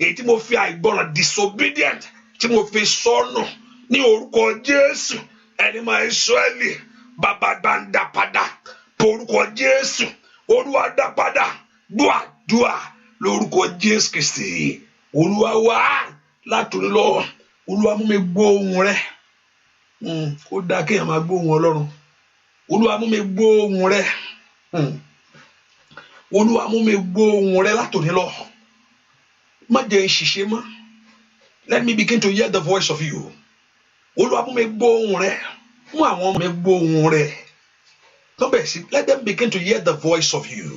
èyí tí mo fi àìgbọràn disobedient tí mo fi sọnù ní orúkọ Jésù ẹni máa Ísírẹ́lì bàbá bá ń dá padà orúkọ Jésù Olúwa dá padà dúà lórúkọ Jésù Kristi Olúwa wá látòní lọ Olúwa mú mi gbọ́ ohùn rẹ ó dáa kéèyàn máa gbọ́ ohùn Ọlọ́run Olúwa mú mi gbọ́ ohùn rẹ Olúwa mú mi gbọ́ ohùn rẹ látòní lọ má jẹ́ n ṣìṣe mọ́. Let me begin to hear the voice of you. Olúwa mú mi gbọ́ ohùn rẹ mú àwọn ọmọ mi gbọ́ ohùn rẹ let them begin to hear the voice of you.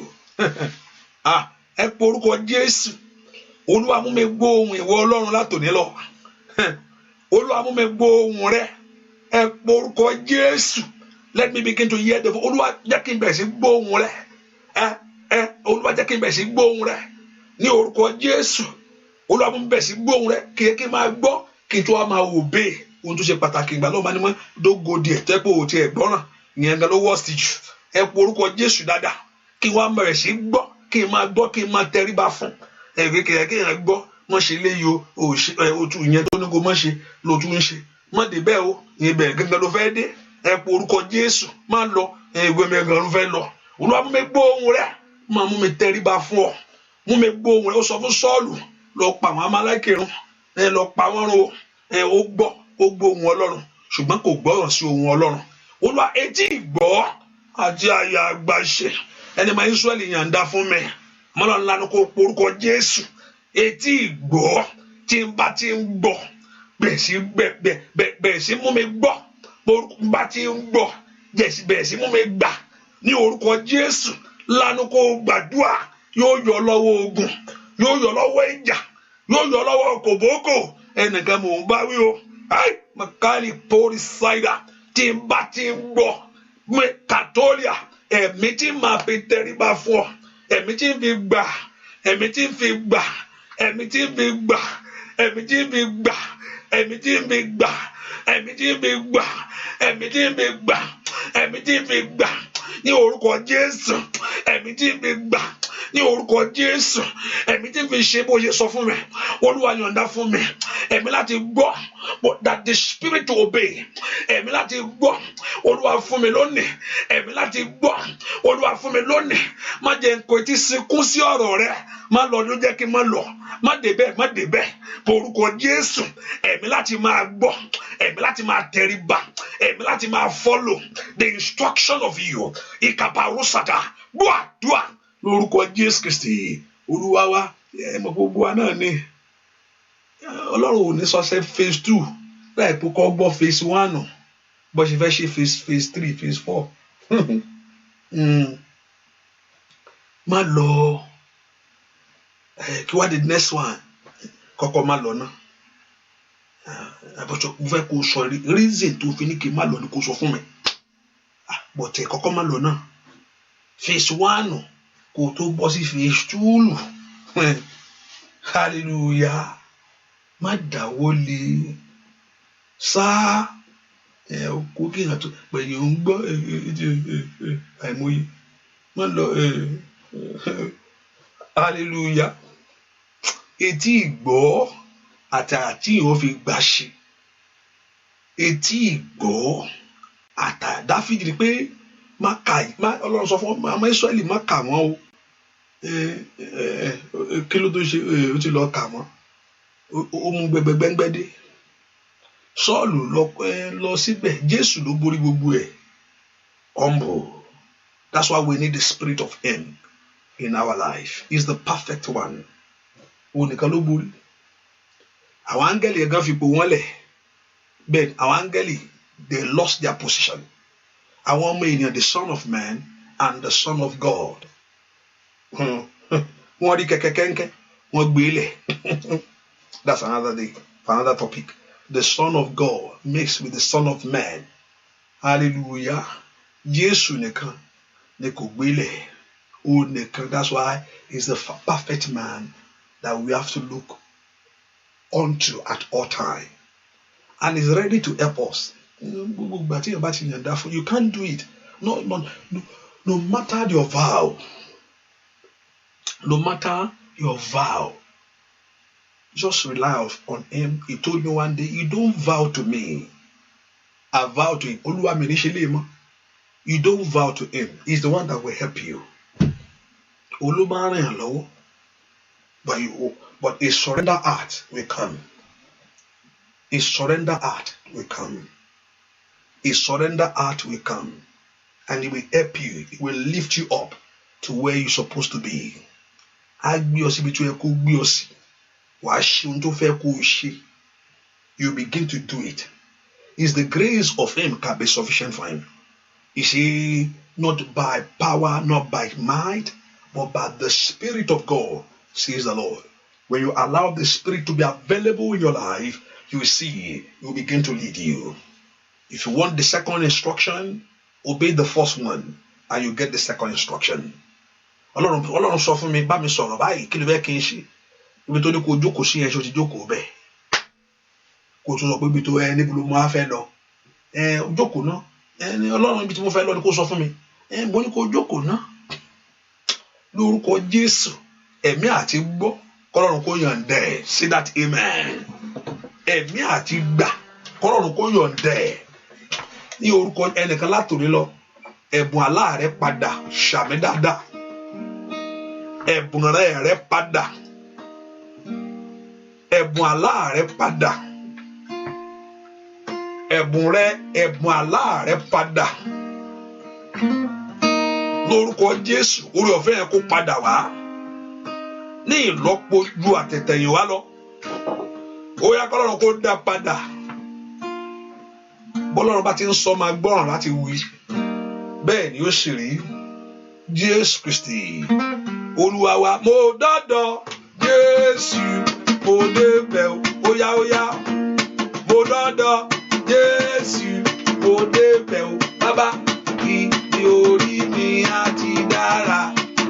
Ẹ pọ orúkọ Jésù Olúwa mú mi gbọ́ ohùn ìwọ Ọlọ́run látòní lọ Olúwa mú mi gbọ́ ohùn rẹ ẹ pọ orúkọ Jésù let me begin to hear the voice. Olúwa jẹ́ kí n bẹ̀rẹ̀ sí gbọ́ ohùn rẹ Olúwa jẹ́ kí n bẹ̀rẹ̀ sí gbọ́ ohùn rẹ ní orúkọ Jésù Olúwa mú mi bẹ̀rẹ̀ sí gbọ́ ohùn rẹ kí n máa gbọ́ kí n tó wá máa obey ohun tó ṣe pàtàkì ìgbà lọ́wọ́ máa ní mọ́ dógò díẹ̀ tẹ́pọ̀ òtí ẹ̀ gbọ́ràn ìyẹn gan ló worst jù ẹ pọ orúkọ Jésù dáadáa kí wọ́n á bẹ̀rẹ̀ sí gbọ́ kí n máa gbọ́ kí n máa tẹríba fún kéèyàn gbọ́ wọ́n ṣe léyìí òtún ìyẹn tó ní kó mọ́ ṣe ló tún ń ṣe mọ́ dé bẹ́ẹ̀ o ìyẹn bẹ̀rẹ̀ gangan ló fẹ́ dé ẹ pọ orúkọ Jésù máa lọ ìwé mi gan ló fẹ́ lọ Olúwa mú mi gbọ́ ohùn rẹ máa mú mi tẹríba fún ọ mú mi gbọ́ ohùn rẹ ó sọ fún Sọ́ọ̀lù lọ pa àwọn Amálẹ́kì run lọ pa wọ́n run ó gbọ́ ohùn Ọlọ́run ṣùgbọ́n kò gbọ́ràn sí ohùn Ọlọ́run Olúwa etí ìgbọ́ àti àyà àgbàṣe ẹni máa Ísírẹ́lì yàǹda fún mi mọ́nà ńlá ni kò porúkọ Jésù etí ìgbọ́ tí n bá ti ń gbọ́ bẹ̀rẹ̀ sí mú mi gbọ́ bá ti ń gbọ́ bẹ̀rẹ̀ sí mú mi gbà ní orúkọ Jésù lánà kó gbàdúrà yóò yọ lọ́wọ́ ogun yóò yọ lọ́wọ́ ìjà yóò yọ lọ́wọ́ kòbókò ẹnìkan mò ń bá wí o makali pori saida tí n bá ti ń gbọ́ mi kàtólíà ẹ̀mí tí màá fi tẹríba fún ọ ẹ̀mí tí ń fi gbà ẹ̀mí tí ń fi gbà ẹ̀mí tí ń fi gbà ẹ̀mí tí ń fi gbà ẹ̀mí tí ń fi gbà ẹ̀mí tí ń fi gbà ẹ̀mí tí ń fi gbà ẹ̀mí tí ń fi gbà ní orúkọ Jésù ẹ̀mí tí ń fi gbà ní orúkọ Jésù ẹ̀mí tí ń fi ṣe bó ṣe sọ fún mi Olúwa yọ̀ǹda fún mi ẹ̀mí láti gbọ́ that the spirit to obey ẹ̀mí láti gbọ́ Olúwa fún mi lónìí ẹ̀mí láti gbọ́ Olúwa fún mi lónìí má jẹ́ nǹkan etí sínkún sí ọ̀rọ̀ rẹ má lọ ló jẹ́ kí n má lọ má débẹ̀ orúkọ Jésù ẹ̀mí láti máa gbọ́ ẹ̀mí láti máa tẹríba ẹ̀mí láti máa follow the instruction of you ìkàpàrọ̀sàdà dùà lórúkọ Jésù Kristi Olúwa wa ẹ̀mọ̀ gbogbo wa náà ni Ọlọ́run ò ní sọ́sẹ́ phase 2 láìpẹ́ kọ́ gbọ́ phase 1 bó ṣe fẹ́ ṣe phase 3 phase 4 má lọ kí wá the next one kọ́kọ́ má lọ náà àbọ̀tọ̀ mo fẹ́ kó sọ reason tó fi ní kí n má lọ ni kó sọ fún mi bọ̀tẹ̀ kọ́kọ́ má lọ náà phase 1 kò tó bọ́ sí phase 2 hallelujah má dáwọ́ lé sáà kó kí n àtọ pẹ̀lú ń gbọ́ àìmọye má lọ hallelujah etí ìgbọ́ àti ìhàn fi gbà ṣe etí ìgbọ́ àtà Dáfídì pé má Ọlọ́run sọ fún ọmọ Ísírẹ́lì má kà wọ́n o kí ló tó ṣe ó ti lọ kà wọ́n ó mú gbẹgbẹgbẹngbẹdé Sọ́ọ̀lù lọ síbẹ̀ Jésù ló borí gbogbo ẹ̀ humble that's why we need the spirit of him in our life he's the perfect one òun nìkan ló borí àwọn áńgẹ́lì ẹ̀gán fipò wọ́n lẹ̀ bẹ́ẹ̀ àwọn áńgẹ́lì they lost their position àwọn ọmọ ènìyàn the son of man and the son of God wọ́n rí kẹ́kẹ́kẹ́ńkẹ́ wọ́n gbé lẹ̀ that's another day for another topic the son of God mixed with the son of man Hallelujah. Jésù nìkan ni kò gbélé. Ó nìkan. That's why he's the perfect man that we have to look unto at all time. And he's ready to help us. You can't do it. No matter your vow. No matter your vow. Just rely on him. He told me one day, you don't vow to me. I vow to him. You don't vow to him. He's the one that will help you. But a surrender heart will come. A surrender heart will come. A surrender heart will come. And it will help you. It will lift you up to where you're supposed to be. You begin to do it. It's the grace of him can be sufficient for him. You see, not by power, not by might, but by the Spirit of God, says the Lord. When you allow the Spirit to be available in your life, you will see, He will begin to lead you. If you want the second instruction, obey the first one, and you get the second instruction. Ọlọ́run sọ fún mi, bá mi sọ̀rọ̀ báyìí, kí ló fẹ́ kí n ṣe? Ibi tó ní kó jókòó sí yẹn, ṣe o ti jókòó bẹ́ẹ̀. Kó tó sọ pé ibi tó níbo ló máa fẹ́ lọ. Jókòó náà. Ọlọ́run ibi tí mo fẹ́ lọ ni kó sọ fún mi. Mo ní kó jókòó náà. Lórúkọ Jésù, ẹ̀mí àti gbọ́, kọ́lọ́run kó yọ̀ǹda ẹ̀. Say that amen. Ẹ̀mí àti gbà, kọ́lọ́run kó yọ̀ǹda ẹ̀. Ní orúkọ ẹnìkan látòrí lọ, ẹ̀bùn àlá rẹ padà, ṣàmì dáadáa. Ẹ̀bùn rẹ padà. Ẹ̀bùn àlá rẹ padà. Ẹ̀bùn àlá rẹ padà. Lórúkọ Jésù, orí ọ̀fẹ́ yẹn kó padà wá. Ní ìlọ́po ju àtẹ̀tẹ̀yìn wá lọ. Ó yá kọ́lọ́run kó dá padà. Bọ́lọ́run bá ti ń sọ máa gbọ́ràn láti wí. Bẹ́ẹ̀ ni ó sì rí. Jésù Kristi Olúwa wa, mo dọ́dọ̀ Jésù, mo débẹ̀ ó yá. Mo dọ́dọ̀ Jésù, mo débẹ̀ ó bàbá, ibi orí mi á ti dára.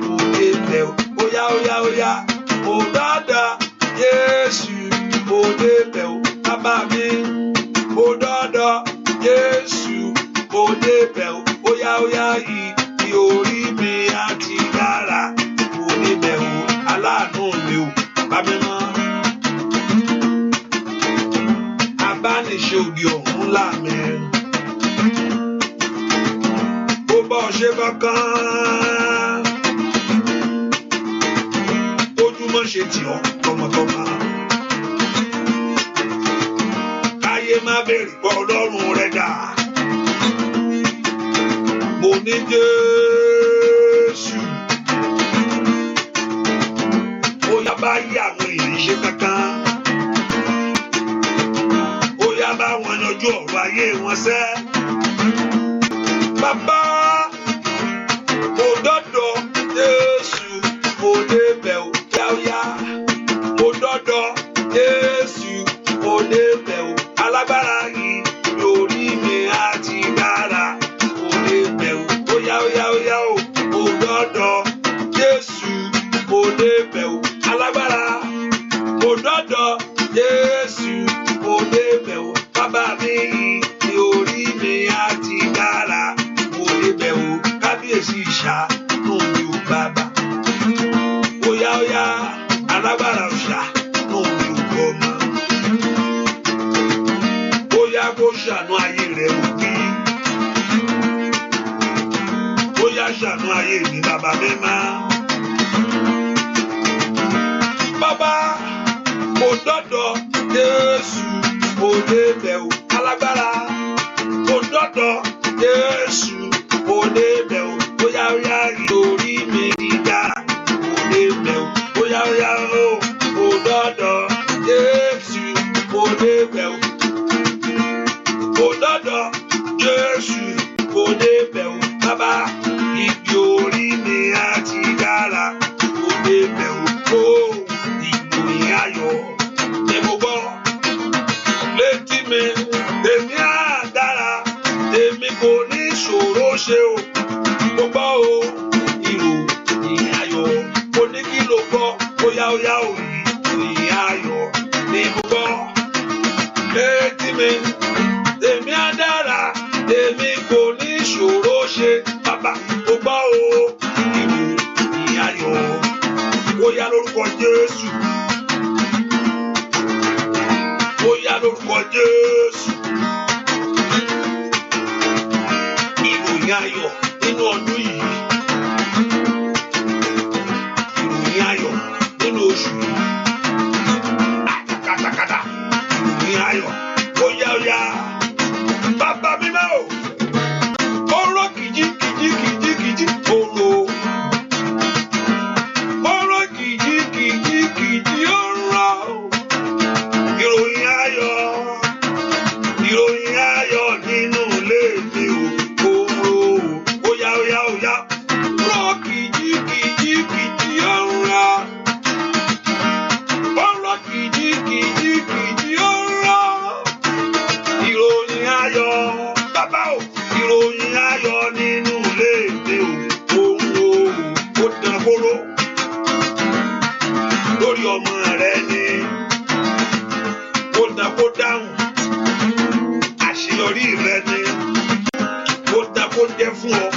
Mo débẹ̀ ó yá. Mo dọ́dọ̀ Jésù, mo débẹ̀ ó bàbá mi. Mo dọ́dọ̀ Jésù, mo débẹ̀ ó yá. Ibi orí mi á ti dára. Mo débẹ̀ ó aláàánú mi ó bá mi mọ́. Abániṣe òde ọ̀hún láàmì. Ó bá ọ ṣe kankan. Ojúmọ́ ṣe tì ọ́ tọmọtọmọ. Káyé má bèrè pọ̀ Ọlọ́run rẹ̀ dà. Mo ní Jésù. Ó yá bá yí àwọn èèyàn ṣe kankan. Ó yá bá wọn yanjú ọ̀rọ̀ ayé wọn sẹ́. Bàbá, mo dọ́dọ̀ Jésù, mo débẹ̀ ó yá. Mo dọ́dọ̀ Jésù, mo débẹ̀ ó alágbára yìí lórí mi á ti dára. Mo débẹ̀ ó yá ó. Mo dọ́dọ̀ Jésù, mo débẹ̀ ó alágbára. Mo dọ́dọ̀ Jésù, mo débẹ̀ ó bàbá mi ní orí mi á ti dára. Mo débẹ̀ ó kábíyèsí ìṣàánú mi ó bàbá. Ó yá alágbára ìṣàánú mi ó gbọ́mọ. Ó yá kó ṣàánú ayé rẹ̀ ó bí. Ó yá ṣàánú ayé mi bàbá mi máa. Bàbá, mo dọ́dọ̀ Jésù, mo débẹ̀ ó alágbára. Mo dọ́dọ̀ Jésù, mo débẹ̀ ó yá ìtorí mi dídá. Mo débẹ̀ ó yá ó. Mo dọ́dọ̀ Jésù, mo débẹ̀ ó. Mo dọ́dọ̀ Jésù, mo débẹ̀ ó bàbá. Ibi orí mi á ti dára. Mo débẹ̀ ó ìgbòyìn ayọ̀ ni mo gbọ́. Létí mi, tèmi á dára, tèmi kò ó yá lórúkọ Jésù. Ó yá lórúkọ Jésù. Ìròyìn ayọ̀ nínú ọdún yìí. Ìròyìn ayọ̀ nínú oṣù yìí. Àtàkàtàkàtà. Ìròyìn ayọ̀. Ó yá ó yá. Bàbá mi máa o. Ó rọ́ kìjikìjikìjikìji. Ó rọ́. Ó rọ́ kìjikìjikìji. Ó rọ́. Ìròyìn ayọ̀. Ìròyìn ayọ̀ nínú ilé mi o. Ó rọ́. Ó yá ó yá ó yá. Rọ́ kìjikìjikìji. Ó rọ́. Ó rọ́ kìjikìjikìji. Ó rọ́. Ìròyìn ayọ̀. Bàbá o. Ìròyìn ayọ̀ nínú ilé mi o. Ó rọ́. Ó dán kóró. Lórí ọmọ rẹ ni. Ó dán kó dáhùn. Àṣeyọrí rẹ ni. Ó dán kó jẹ́ fún ọ.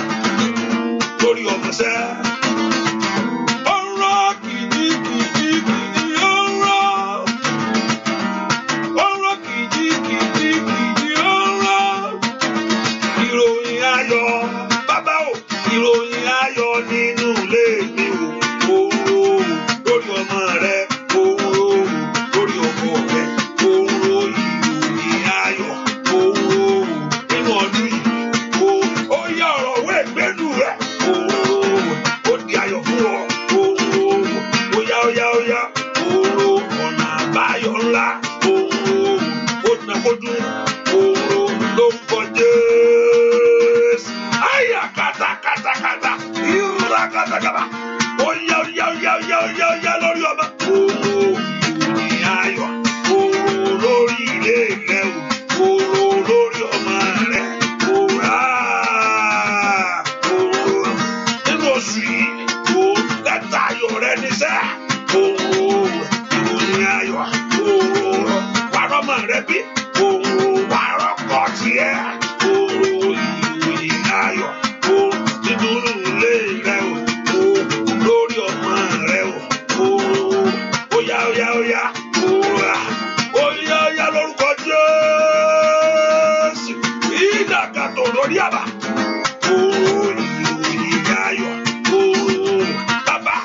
Lórí ọmọ sẹ́. Ó rọ́ kìjikìjikìji. Ó rọ́. Ó rọ́ kìjikìjikìji. Ó rọ́. Ìròyìn ayọ̀. Bàbá o. Ìròyìn ayọ̀ nínú ilé mi o. Ó rọ́. Lórí ọmọ rẹ. Ó rọ́. Lórí ọkọ rẹ. Ó rọ́. Ìròyìn ayọ̀. Ó rọ́. Nínú ọdún yìí. Ó yá ọ̀rọ̀ òwe ìgbénu rẹ. Ó rọ́. Ó di ayọ̀ fún ọ. Ó rọ́. Ó yá ó yá ó yá. Ó rọ́. Ọ̀nà àbáyọ ńlá. Ó rọ́. Ó dùn àkójú. Ó rọ́. Lórúkọ Jésù. Àyà kàtàkàtàkàtà. Ìrora kàtàkàtà. Ó yá ó yá ó yá ó yá ó yá ó yá lórí ọmọ. Ó rọ́. Ìròyìn ayọ̀. Ó rọ́ lórí ilé rẹ o. Ó rọ́ lórí ọmọ rẹ. Ó rà. Ó rọ́. Nínú oṣù yìí. Ó lẹ́tà ayọ̀ rẹ níṣẹ́. Ó rọ́. Ìròyìn ayọ̀. Ó rọ́. Wà rọ́mọ rẹ bí. Ó rọ́. Wà rọ́kọ̀ tiẹ̀. Ó rọ́. Ìròyìn ayọ̀. Ó nínú ilé rẹ o. Ó lórí ọmọ rẹ o. Ó rọ́. Ó yá ó yá ó yá. Ó rà. Ó yá ó yá lórúkọ Jésù. Ìdàkàtò lórí àbá. Ó rọ́. Ìròyìn ayọ̀. Ó rọ́. Bàbá.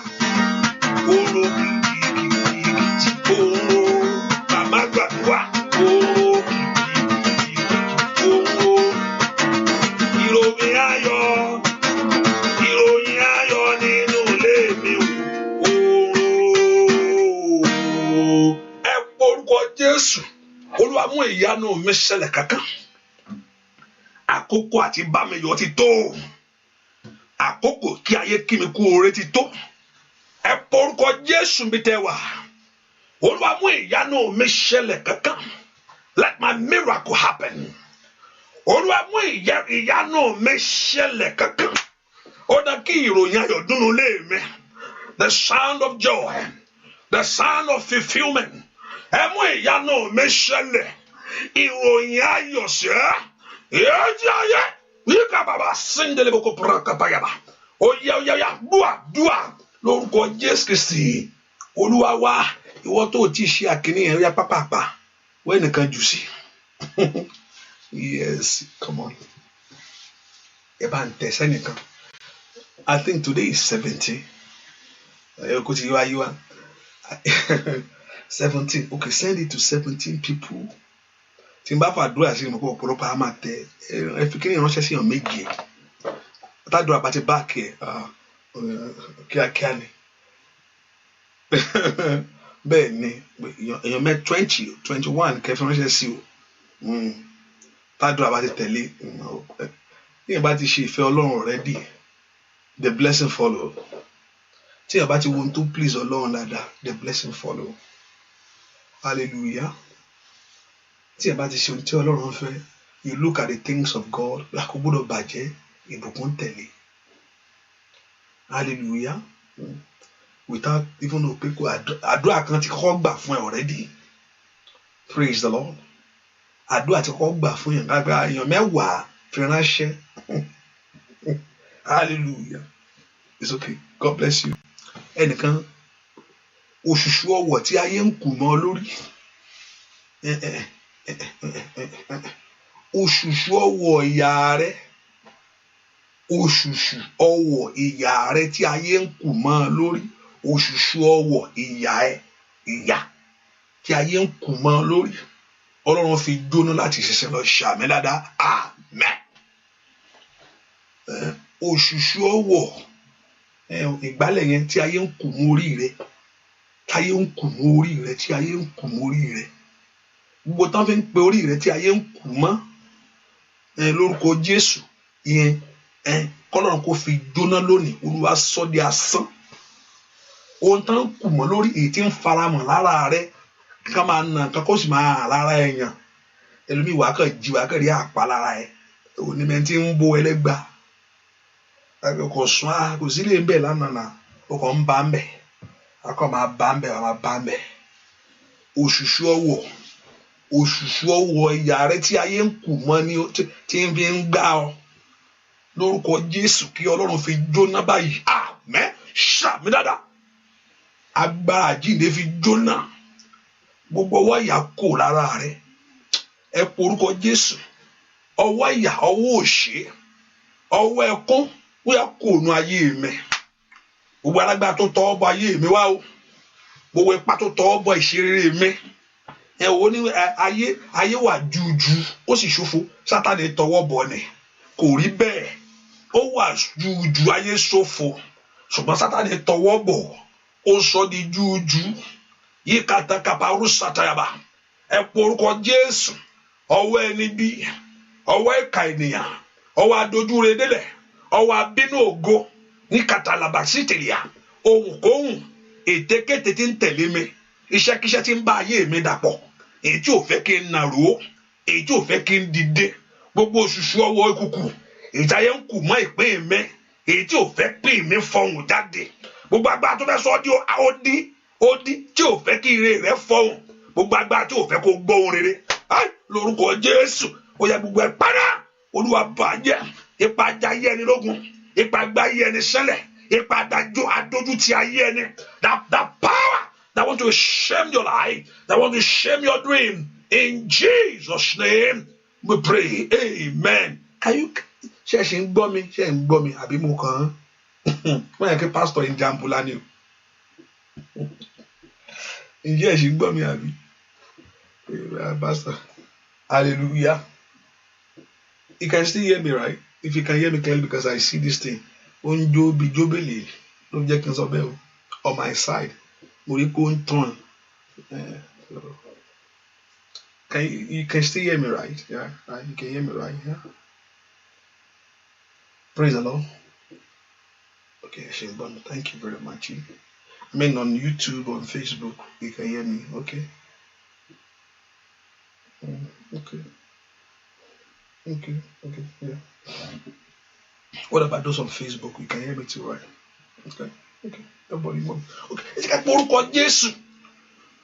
Ó rọ́ kìjikìjikìji. Ó rọ́. Màmá gbàdúrà. Ó rọ́ kìjikìjikìji. Ó rọ́. Ìròyìn ayọ̀. Ìròyìn ayọ̀ nínú ilé mi o. Ó rọ́. Ẹ pọ orúkọ Jésù. Olúwa mú ìyanu mi ṣẹlẹ̀ kankan. Àkókò àti bá mi yọ̀ ti tó. Àkókò kí ayé kí mi kú oore ti tó. Ẹ pọ orúkọ Jésù bí tẹ́ wà. Olúwa mú ìyanu mi ṣẹlẹ̀ kankan. Let my miracle happen. Olúwa mú ìyanu mi ṣẹlẹ̀ kankan. Ó dá kí ìròyìn ayọ̀ dúnú lé mi. The sound of joy. The sound of fulfillment. Ẹ mú ìyanu mi ṣẹlẹ̀. Ìròyìn ayọ̀ ṣẹ́. Èjì ayé. Nígbà bàbá síndélé boko pàrọ̀kàpàyàbà. Ó yá ó yá ó yá. Dúà lórúkọ Jésù Kristi. Olúwa wá. Ìwọ tó ti ṣe àkíní yẹn rí apápàpà. Wọ́n ẹnìkan jù sí. Yes, come on. Ẹ bá ń tẹ̀sẹ̀ nìkan. I think today is 70. Kò tí yíwá yíwá. 17. Okay, send it to 17 people. Tí n bá fàdúrà sí ìmọ̀pọ̀ ọ̀pọ̀lọpọ̀ a máa tẹ. Ẹ fi kíní ránṣẹ́ sí èèyàn méje. Tádùn àbá ti báàkì ẹ̀ kíákíá ni. Bẹ́ẹ̀ ni èèyàn 20, 21 kẹfì ránṣẹ́ sí o. Tádùn àbá ti tẹ̀lé. Tí èèyàn bá ti ṣe ìfẹ́ Ọlọ́run already, the blessing follow. Tí èèyàn bá ti wo ohun tó please Ọlọ́run dáadáa, the blessing follow. Hallelujah. Tí èèyàn bá ti ṣe ohun tí Ọlọ́run fẹ́, you look at the things of God, kò gbọ́dọ̀ bàjẹ́, ìbùkún tẹ̀lé. Hallelujah. Without even know people, àdúrà kan ti kọ́kọ́ gbà fún ẹ already. Praise the Lord. Àdúrà ti kọ́kọ́ gbà fún yẹn gbàgbà èèyàn mẹ́wàá fi ránṣẹ́. Hallelujah. It's okay. God bless you. Ẹnìkan òṣùṣù ọwọ̀ tí ayé ń kù mọ́ lórí òṣùṣù ọwọ̀ ìyà rẹ òṣùṣù ọwọ̀ ìyà rẹ tí ayé ń kù mọ́ lórí òṣùṣù ọwọ̀ ìyà tí ayé ń kù mọ́ lórí Ọlọ́run fi jóná láti ṣiṣẹ́ lọ ṣàmì dáadáa àmín. Òṣùṣù ọwọ̀ ìgbálẹ̀ yẹn tí ayé ń kù mọ́ orí rẹ tí ayé ń kù mọ́ orí rẹ tí ayé ń kù mọ́ orí rẹ gbogbo tán fi ń pe orí rẹ tí ayé ń kù mọ́ lórúkọ Jésù yẹn kọ́lọ́run kò fi jóná lónìí Olúwa sọ di asán. Ohun tán ń kù mọ́ lórí èyí tí ń faramọ̀ lára rẹ ká máa nà nǹkan kó sì máa hàn lára èèyàn ẹlòmíì wàá kàn jí wàá kàn rí àpá lára ẹ onímọ̀ tí ń bó ẹlẹ́gbà kò sún kò sí lè ń bẹ̀ lánàá o kàn ń bá ń bẹ̀ akọ máa bá ń bẹ̀ wàá máa bá ń bẹ̀. Òṣùṣù ọwọ̀ ìyà rẹ tí ayé ń kù mọ́ ni tí ń fi ń gbá ọ lórúkọ Jésù kí Ọlọ́run fi jóná báyìí àmín. Ṣàmì dáadáa agbára àjíǹde fi jóná gbogbo ọwọ́ ìyà kò lára rẹ ẹ porúkọ Jésù ọwọ́ ìyà ọwọ́ òṣè ọwọ́ ẹkún bóyá kò nu ayé mi gbogbo alágbára tó tọ́ bọ ayé mi wá o gbogbo ipá tó tọ́ bọ ìṣeré mi ẹ wo ní ayé wà jújú ó sì ṣòfò Sátánì tọwọ́ bọ̀ ni kò rí bẹ́ẹ̀ ó wà jújú ayé ṣòfò ṣùgbọ́n Sátánì tọwọ́ bọ̀ ó sọ di jújú yí kàtàkàpàrú sàtàyàbà ẹ porúkọ Jésù ọwọ́ ẹni bí ọwọ́ ìka ènìyàn ọwọ́ adójúre délẹ̀ ọwọ́ abínú ògo ní kàtàlàbà sítìlìà ohunkóhun ètekéte tí ń tẹ̀lé mi iṣẹ́kíṣẹ́ tí ń bá ayé mi dàpọ̀ èyí tí ò fẹ́ kí n nàró èyí tí ò fẹ́ kí n dìde gbogbo òṣùṣù ọwọ́ ìkùkù èyí tí ayé ń kù mọ́ ìpín mi èyí tí ò fẹ́ pín mi fọhùn jáde gbogbo agbára tó fẹ́ sọ ọ́ di tí ò fẹ́ kí ire rẹ fọhùn gbogbo agbára tí ò fẹ́ kó gbọ́ ohun rere lórúkọ Jésù ó yá gbogbo ẹ̀ padà Olúwa bàjẹ́ ipa ajá ayé ẹni lógun ipa agbá ayé ẹni ṣẹlẹ̀ ipa adójú ti ayé ẹni that power that want to shame your life that want to shame your dream in Jesus' name we pray amen. ṣe ń gbọ́ mi àbí mo kàn án wọ́n yẹ kí pásítọ̀ ń jàǹbùlá ni o ǹjẹ́ ẹ̀ ṣe ń gbọ́ mi àbí pastor hallelujah you can still hear me right if you can hear me clearly because I see this thing ó ń jó bí jóbélé ló ń jẹ́ kí n sọ bẹ́ẹ̀ o on my side mo rí kó ń tàn you can still hear me right yeah right. You can hear me right yeah praise the Lord okay ṣe ń gbọ́ mi thank you very much I mean on YouTube on Facebook you can hear me okay. Okay, yeah. What about those on Facebook? You can hear me too, right? Okay. Nobody more. Okay. Ẹ jẹ́ ká porúkọ Jésù.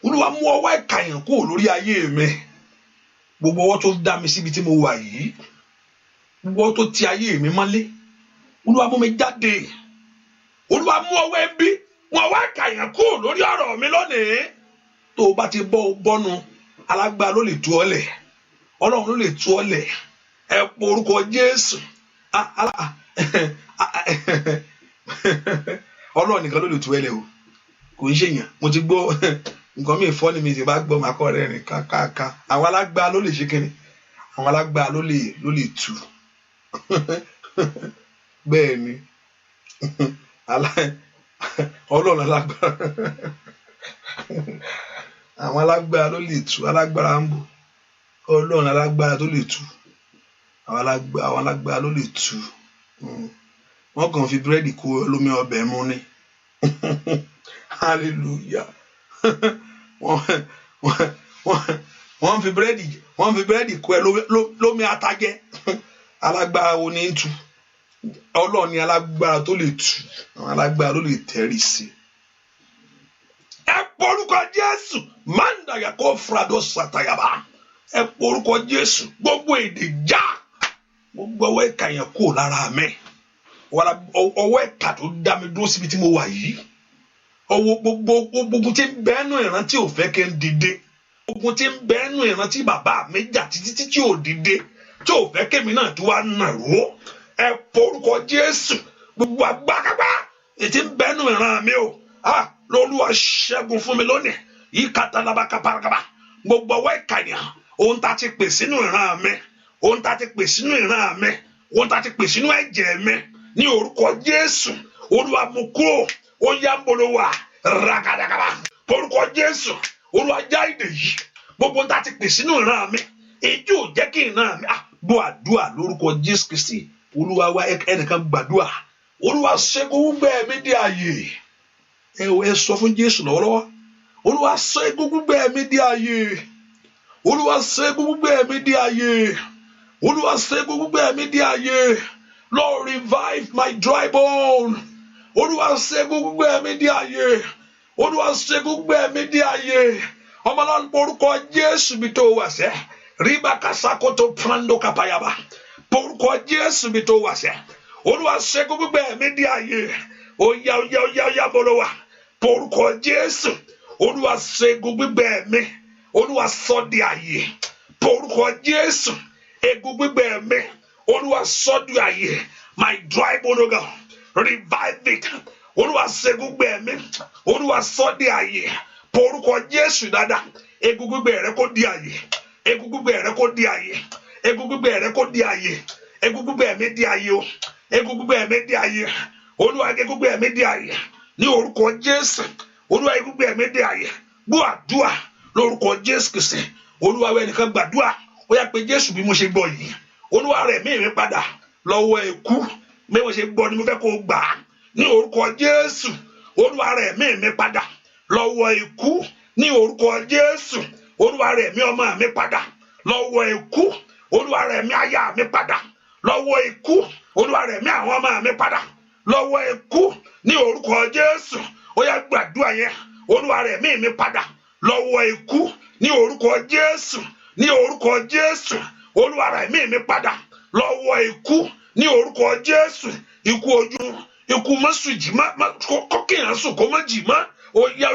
Olúwa mú ọwọ́ ìkàyàn kúrò lórí ayé mi. Gbogbo ọwọ́ tó dá mi síbi tí mo wà yìí. Gbogbo ọwọ́ tó ti ayé mi mọ́lé. Olúwa mú mi jáde. Olúwa mú ọwọ́ ẹbí. Mú ọwọ́ ìkàyàn kúrò lórí ọ̀rọ̀ mi lónìí. Tó o bá ti bọ́nu. Alágbára ló lè tú ọ lẹ̀ Ọlọ́run ló lè tú ọ lẹ̀ ẹ porúkọ Jésù Ọlọ́run nìkan ló lè tú ẹ lẹ̀ o kò ń ṣèyàn mo ti gbọ́ nǹkan mi ìfọ́ ni mi ti bá gbọ́ màá kọ́ rẹ̀ rìn káàká àwọn alágbára ló lè ṣe kíni àwọn alágbára ló lè tú bẹ́ẹ̀ ni Ọlọ́run alágbára àwọn alágbára ló lè tú alágbára ń bọ̀ Ọlọ́run alágbára tó lè tú àwọn alágbára ló lè tú wọ́n kàn fi búrẹ́dì kó lómi ọbẹ̀ mú ni hallelujah wọ́n fi búrẹ́dì kó lómi atajẹ́ alágbára wo ni ń tú Ọlọ́run ni alágbára tó lè tú àwọn alágbára ló lè tẹrí sí ẹ porúkọ Jésù manda yàkó frado satayaba ẹ porúkọ Jésù gbogbo èdè já gbogbo ọwọ́ ìkà yẹn kó lára mi ọwọ́ ìkà tó dá mi dúró síbi tí mo wà yìí ọwọ́ gbogbo tí ń bẹ́ẹ̀nù ìran tí ò fẹ́ kí n dìde, ogun tí ń bẹ́ẹ̀nù ìran tí bàbá mi jà títí tí ò dìde, tí ò fẹ́ kémi náà tí wàá nàró, ẹ porúkọ Jésù gbogbo agbákágbá ètí ń bẹ́ẹ̀nù ìran mi o, lọ́lúwa ṣẹ́gun fún mi lónìí, yìí kàtàlábàkàpàràkàpà gbogbo ọwọ́ ìkànnìyàn, ohun tá a ti pè sínú ìran mi, ohun tá a ti pè sínú ìran mi, ohun tá a ti pè sínú ẹ̀jẹ̀ mi, ní orúkọ Jésù Olúwa mú kúrò, ó yá ń bolo wà rákàdàkàbà, orúkọ Jésù Olúwa já ìdè yìí, gbogbo ohun tá a ti pè sínú ìran mi, èyí ò jẹ́ kí ìran mi gbọ́ àdúrà lórúkọ Jésù Kristi. Olúwa wá ẹnìkan gbàdúrà, Olúwa ṣẹ́gun gbígbẹ́ mi di ààyè, ẹ sọ fún Jésù lọ́wọ́lọ́wọ́, Olúwa ṣẹ́gun gbígbẹ́ mi di ààyè, Olúwa ṣẹ́gun gbígbẹ́ mi di ààyè, Olúwa ṣẹ́gun gbígbẹ́ mi di ààyè. Lord, revive my dry bone. Olúwa ṣẹ́gun gbígbẹ́ mi di ààyè, Olúwa ṣẹ́gun gbígbẹ́ mi di ààyè. Ọmọ Ọlọ́run porúkọ Jésù bí tó wà sẹ́, ríbà kàsákòtò prando kàpáyàbá, porúkọ Jésù bí tó wà sẹ́, Olúwa ṣẹ́gun gbígbẹ́ mi di ààyè. Oya bolo wa, porúkọ Jésù, Olúwa ṣẹ́gun gbígbẹ́ mi, Olúwa sọ di ààyè, porúkọ Jésù, egun gbígbẹ́ mi, Olúwa sọ di ààyè. My dry bone, oh God, revive it. Olúwa ṣẹ́gun gbígbẹ́ mi, Olúwa sọ di ààyè, porúkọ Jésù dáadáa, egun gbígbẹ́ rẹ kó di ààyè, egun gbígbẹ́ rẹ kó di ààyè, egun gbígbẹ́ rẹ kó di ààyè, egun gbígbẹ́ mi di ààyè o, egun gbígbẹ́ mi di ààyè, Olúwa egun gbígbẹ́ mi di ààyè, ní orúkọ Jésù, Olúwa egun gbígbẹ́ mi di ààyè. Gbọ́ àdúrà lórúkọ Jésù Kristi. Olúwa wẹ nìkan gbàdúrà, ó yá pé Jésù bí mo ṣe gbọ́ yìí, Olúwa rẹ̀ mí mi padà lọ́wọ́ ikú, bí mo ṣe gbọ́ ni mo fẹ́ kó gbà á, ní orúkọ Jésù. Olúwa rẹ̀ mí mi padà lọ́wọ́ ikú, ní orúkọ Jésù. Olúwa rẹ̀ mí ọmọ mi padà lọ́wọ́ ikú, Olúwa rẹ̀ mí aya mi padà lọ́wọ́ ikú, Olúwa rẹ̀ mí àwọn ọmọ mi padà lọ́wọ́ ikú, ní orúkọ Jésù. Ó yá gbàdúrà yẹn, Olúwa rẹ̀ mí mi padà lọ́wọ́ ikú, ní orúkọ Jésù, ní orúkọ Jésù. Olúwa rẹ̀ mí mi padà lọ́wọ́ ikú, ní orúkọ Jésù. Ikú ojú, ikú mọ́sù jì má kọ́kìyàn sùn kó má jì má, ó yá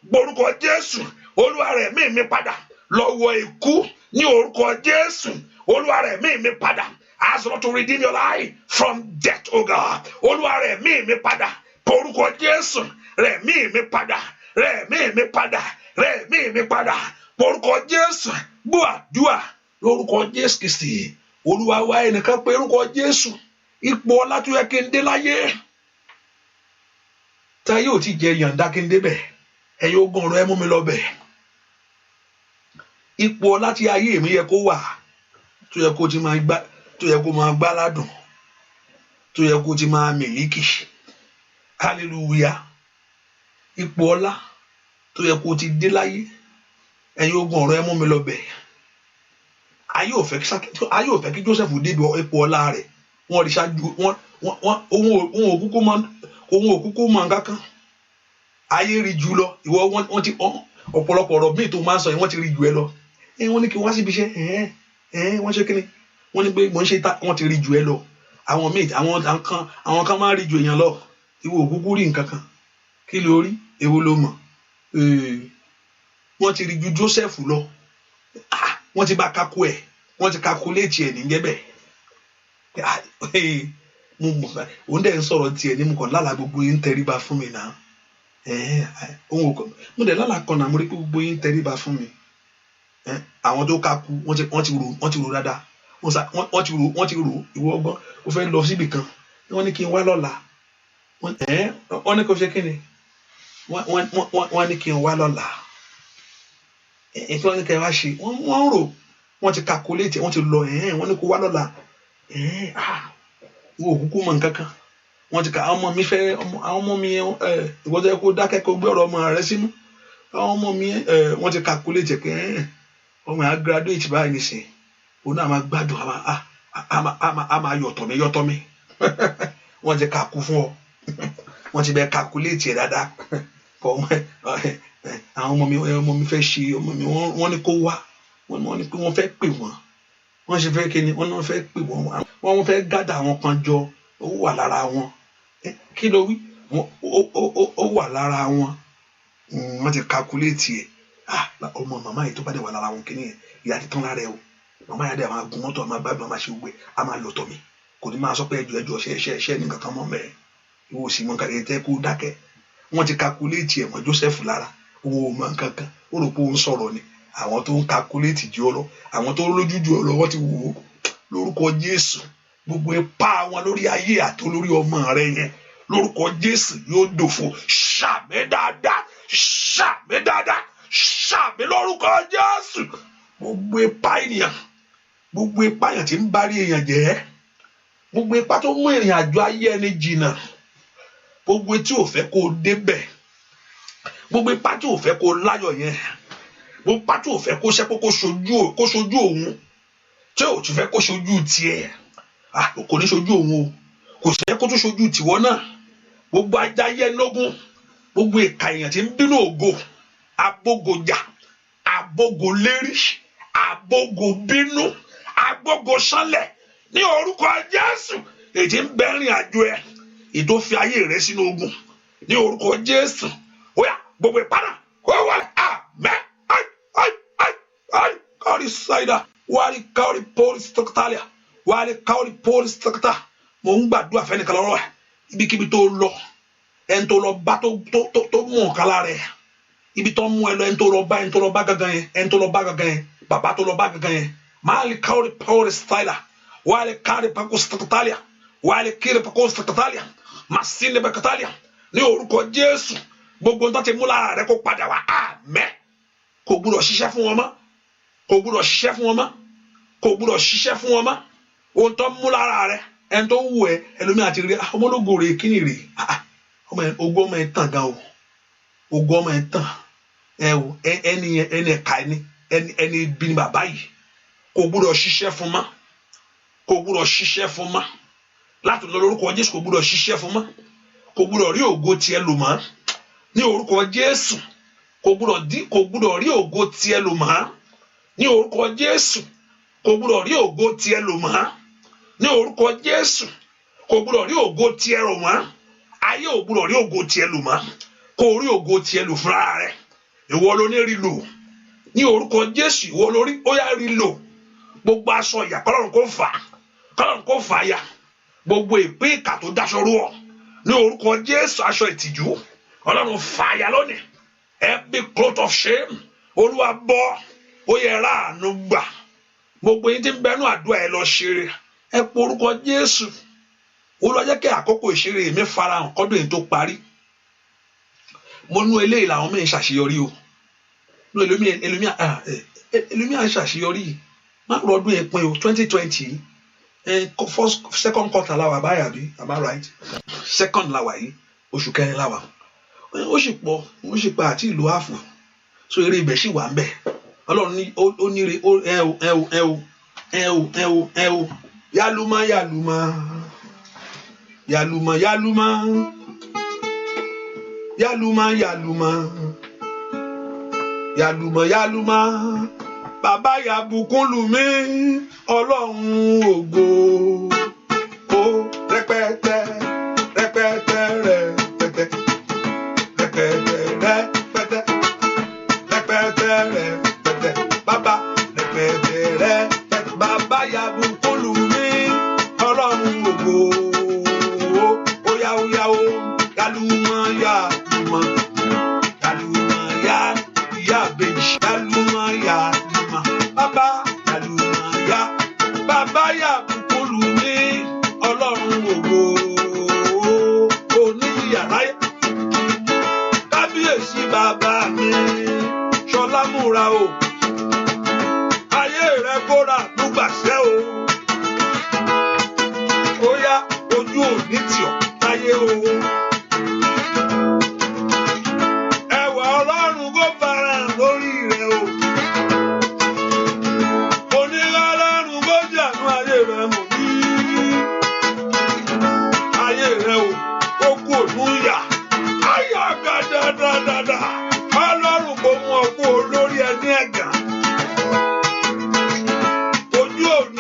gbórúkọ Jésù. Olúwa rẹ̀ mí mi padà lọ́wọ́ ikú, ní orúkọ Jésù. Olúwa rẹ̀ mí mi padà. Ask God to redeem your life from death, oh God. Olúwa rẹ̀ mí mi padà, porúkọ Jésù. Rẹ̀ mí mi padà, rẹ̀ mí mi padà, rẹ̀ mí mi padà, porúkọ Jésù. Gbọ́ àdúrà lórúkọ Jésù Kristi. Olúwa wá ẹnìkan pé orúkọ Jésù, ipò ọlá tó yẹ kí n dé láyé, tá yóò ti jẹ yàǹda kí n débẹ̀, ẹ yóò gan ọ̀rọ̀ ẹ mú mi lọ bẹ̀. Ipò ọlá tí ayé mi yẹ kó wà, tó yẹ kó ti máa gbá, tó yẹ kó máa gbá ládùn, tó yẹ kó ti máa mìlíkì, hallelujah. Ipò ọlá tó yẹ kó ti dé láyé, ẹ yóò gan ọ̀rọ̀ ẹ mú mi lọ bẹ̀. Ayé ò fẹ́ kí Joseph débi ipò ọlá rẹ̀, wọ́n rí ṣáájú, ohun òkúkú mọ̀ nǹkan. Ayé rí jù lọ, ìwọ wọ́n ti ọ̀pọ̀lọpọ̀ ọ̀rọ̀ míì tó máa ń sọ yìí wọ́n ti rí jù ẹ lọ. Wọ́n ní kí wọ́n síbi iṣẹ́, wọ́n ṣe kíni, wọ́n ní pé mo ń ṣe wọ́n ti rí jù ẹ lọ. Àwọn míì àwọn kan máa ń rí jù èèyàn lọ, ìwọ òkúkú rí nǹkan kan, kí ló rí, èwo ló mọ̀. Wọ́n ti rí ju Joseph lọ, wọ́n ti bá kakú ẹ̀, wọ́n ti calculate ẹ̀ nígbẹ́bẹ̀. Òun dẹ̀ ń sọ̀rọ̀ tiẹ̀ ní mo kàn lálàá gbogbo yín tẹríba fún mi náà. Mo dẹ̀ lálàá kan náà mo rí pé gbogbo yín tẹríba fún mi. Àwọn tó kakú wọ́n ti rò dáadáa, wọ́n ti rò ìwọ ọgbọ́n ó fẹ́ lọ síbì kan, wọ́n ní kí n wá lọ́la, wọ́n ní kó ṣe kí ni, wọ́n ní kí n wá lọ́la. Tí wọ́n ní kí n wá ṣe, wọ́n rò, wọ́n ti calculate, wọ́n ti lọ, wọ́n ní kó wá lọ́la. Ìwọ òkúkú mọ̀ nǹkan kan, wọ́n ti ka àwọn ọmọ mi ìwọ tó yẹ kó dákẹ́ kó gbé ọ̀rọ̀ ọmọ rẹ sínú, àwọn ọmọ mi wọ́n ti calculate pé ọmọ yẹn á graduate báyìí nìsín, òun náà máa gbádùn, a máa yọ̀tọ̀ mi wọ́n ti kà kú fún ọ, wọ́n ti bẹ calculate ẹ̀ dáadáa. Àwọn ọmọ mi fẹ́ ṣe, ọmọ mi wọ́n ní kó wá, wọ́n ní pé wọ́n fẹ́ pè wọ́n ṣe fẹ́ kí ni, wọ́n náà fẹ́ pè wọ́n fẹ́ gádà àwọn kan jọ, owó wà lára wọn. Kí ló wí? ó wà lára wọn. Wọ́n ti calculate ẹ̀. Ọmọ màmá yìí tó bá dẹ̀ wà lára wọn kìíní yẹn ìyá ti tán lára ẹ̀ o. Màmá yà dẹ̀ máa gun mọ́tò, máa gbádùn, máa ṣe gbé, a máa lọ tọ̀ mí. Kò ní máa sọ pé ẹjọ́ ṣẹ́ ní kankan mọ́ mẹ́rin. Ìwọ sì mọ nǹkan tẹ́ kó dákẹ́. Wọ́n ti calculate ẹ̀ mọ́ Joseph lára. Owó mọ nǹkan kan. Ó rò pé ó ń sọ̀rọ̀ ni. Àwọn tó ń calculate jù ọ lọ, àwọn tó lójú jù ọ lọ, wọ́n ti wò ó. Lórúkọ Jésù, gbogbo ipá wọn lórí ayé àti lórí ọmọ rẹ yẹn, lórúkọ Jésù yóò dòfo. Ṣàmì dáadáa, ṣàmì dáadáa, ṣàmì lórúkọ Jésù. Gbogbo ipá ènìyàn, gbogbo ipá èèyàn tí ń bá rí èèyàn jẹ́, gbogbo ipá tó mú ìrìn àjò ayé ẹni jìnnà, gbogbo tí ò fẹ́ kó débẹ̀, gbogbo ipá tí ò fẹ́ kó láyọ̀ yẹn, gbogbo ipá tí ò fẹ́ kó ṣẹ́pọ̀ kó ṣojú òun, tí ò tún fẹ́ kó ṣojú tiẹ̀, kò ní ṣojú òun o, kò sì fẹ́ kó tún ṣojú tìwọ náà. Gbogbo ajá yẹn lógún, gbogbo ìka èèyàn tí ń bínú ògo, abógojà, abógolérí, abógobínú, abógosánlẹ̀ ní orúkọ Jésù. Èyí ń bẹ́rìn àjò ẹ̀, ètò fi ayé rẹ̀ sínú ogun ní orúkọ Jésù. Ó yá gbogbo ìpadà kó wà àmẹ́. Kárí ṣáìdà wàrí kárí pólísì tọ́kítàlíà wàrí kárí pólísì tọ́kítà. Mo ń gbàdúrà fẹ́nìkan lọ́wọ́ ẹ̀ ibikíbi tó lọ, ẹni tó lọ bá tó mú ọ̀kan lára ẹ̀, ibi tó mú ẹ lọ, ẹni tó lọ bá gangan yẹn, ẹni tó lọ bá gangan yẹn, bàbá tó lọ bá gangan yẹn. Máàlì kárí pólísì tọ́kítàlíà wàrí kárí pólísì tọ́kítàlíà wàrí kírí pólísì tọ́kítàlíà màsílẹ̀ bẹ́kítàlíà ní orúkọ Jésù. Gbogbo nǹkan ti mú lára rẹ kó padà wá àmẹ́. Kò gbúdọ̀ ṣiṣẹ́ fún wọn mọ́, kò gbúdọ̀ ṣiṣẹ́ fún wọn mọ́, kò gbúdọ̀ ṣiṣẹ́ fún wọn mọ́. Ohun tó mú lára rẹ, ẹni tó wù ẹ́, ẹlòmíì àti rí ọmọlógo rè kíni rè, ogún ọmọ ẹ tàn gan o, ogún ọmọ ẹ tàn ẹ o, ẹni ẹ̀ka ẹni bí ni bàbá yìí. Kò gbúdọ̀ ṣiṣẹ́ fún mọ́, kò gbúdọ̀ ṣiṣẹ́ fún mọ́. Láti lọ lórúkọ Jésù kò gbúdọ̀ ṣiṣẹ́ fún mọ́, kò gbúdọ̀ rí ògo tiẹ̀ lò mọ́ ní orúkọ Jésù. Kò gbúdọ̀ rí ògo tiẹ̀ lò mọ́ ní orúkọ Jésù. Kò gbúdọ̀ rí ògo tiẹ̀ lò mọ́ ní orúkọ Jésù. Kò gbúdọ̀ rí ògo tiẹ̀ lò mọ́. Ayé ò gbúdọ̀ rí ògo tiẹ̀ lò mọ́. Kò rí ògo tiẹ̀ lò fúnra rẹ̀. Ìwọ ló ní rí lò ní orúkọ Jésù. Ìwọ ló rí, ó yá rí lò. Gbogbo aṣọ ìyà kọ́lọ́run kó fà ya. Gbogbo ìpín ìkà tó dáṣọ rú ọ ní orúkọ Jésù, aṣọ ìtìjú Ọlọ́run fà ya lónìí. Every cloth of shame, Olúwa bọ́, ó yẹ ráàánú gbà. Gbogbo yín tí ń bẹnu àdúrà ẹ lọ ṣeré, ẹ po orúkọ Jésù. Olúwa jẹ́ kí àkókò ìṣeré mi farahàn kọ́dún yìí tó parí. Mo nú eléyìí làwọn mẹ́rin ṣàṣeyọrí o. Nú ẹlòmíà ṣàṣeyọrí. Má rọdún yẹn pin o. 2020 second quarter làwà báyà bí, am I right? Second làwà yìí, oṣù kẹrin làwà. Ó sì pọ̀, ó sì pa àti ìlú àfò. So eré ibẹ̀ sì wà ń bẹ̀. Ọlọ́run ní ó ní re ẹ o yálùmá bàbá ya bùkún lù mí Ọlọ́run ògo ó rẹpẹtẹ bàbá rẹpẹtẹ bàbá ya bùkún lù mí Ọlọ́run ògo ó yá ó yálùmá ìyá bèjì yálùmá bàbá ya bùkún lù mí Ọlọ́run ògo oníyàrá kábíyèsí bàbá mi ṣọlá múra o ayé rẹ kóra lùgbàṣẹ o ó yá ojú òní tì ọ́ táyé o. Ẹwà Ọlọ́run kó farahàn lórí rẹ o. Ọlọ́run kó jànú ayé rẹ mọ̀ bí. Ayé rẹ o, ó kú òdún yà. Ayọ̀ gàdàdàdàdà. Ọlọ́run kó mú ọ kú olórí ẹni ẹ̀gàn. Ojú òní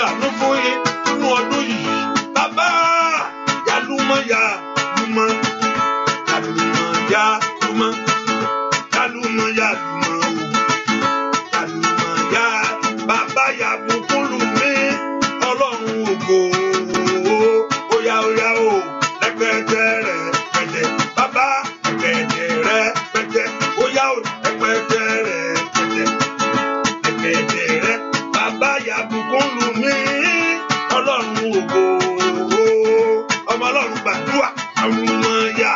ṣàánú fún yín nínú ọdún yìí. Bàbá yálùmọ̀ yálùmọ̀ yálùmọ̀ yálùmọ̀ yálùmọ̀ yálùmọ̀ o yálùmọ̀ yá. Bàbá yàbùkún lù mí Ọlọ́run ògo. Óyá óyá o rẹpẹtẹ rẹpẹtẹ. Bàbá rẹpẹtẹ rẹpẹtẹ. Óyá o rẹpẹtẹ rẹpẹtẹ. Rẹpẹtẹ rẹ. Bàbá yàbùkún lù mí Ọlọ́run ògo. Ọmọ Ọlọ́run gbàdúrà àlùmọ̀ yá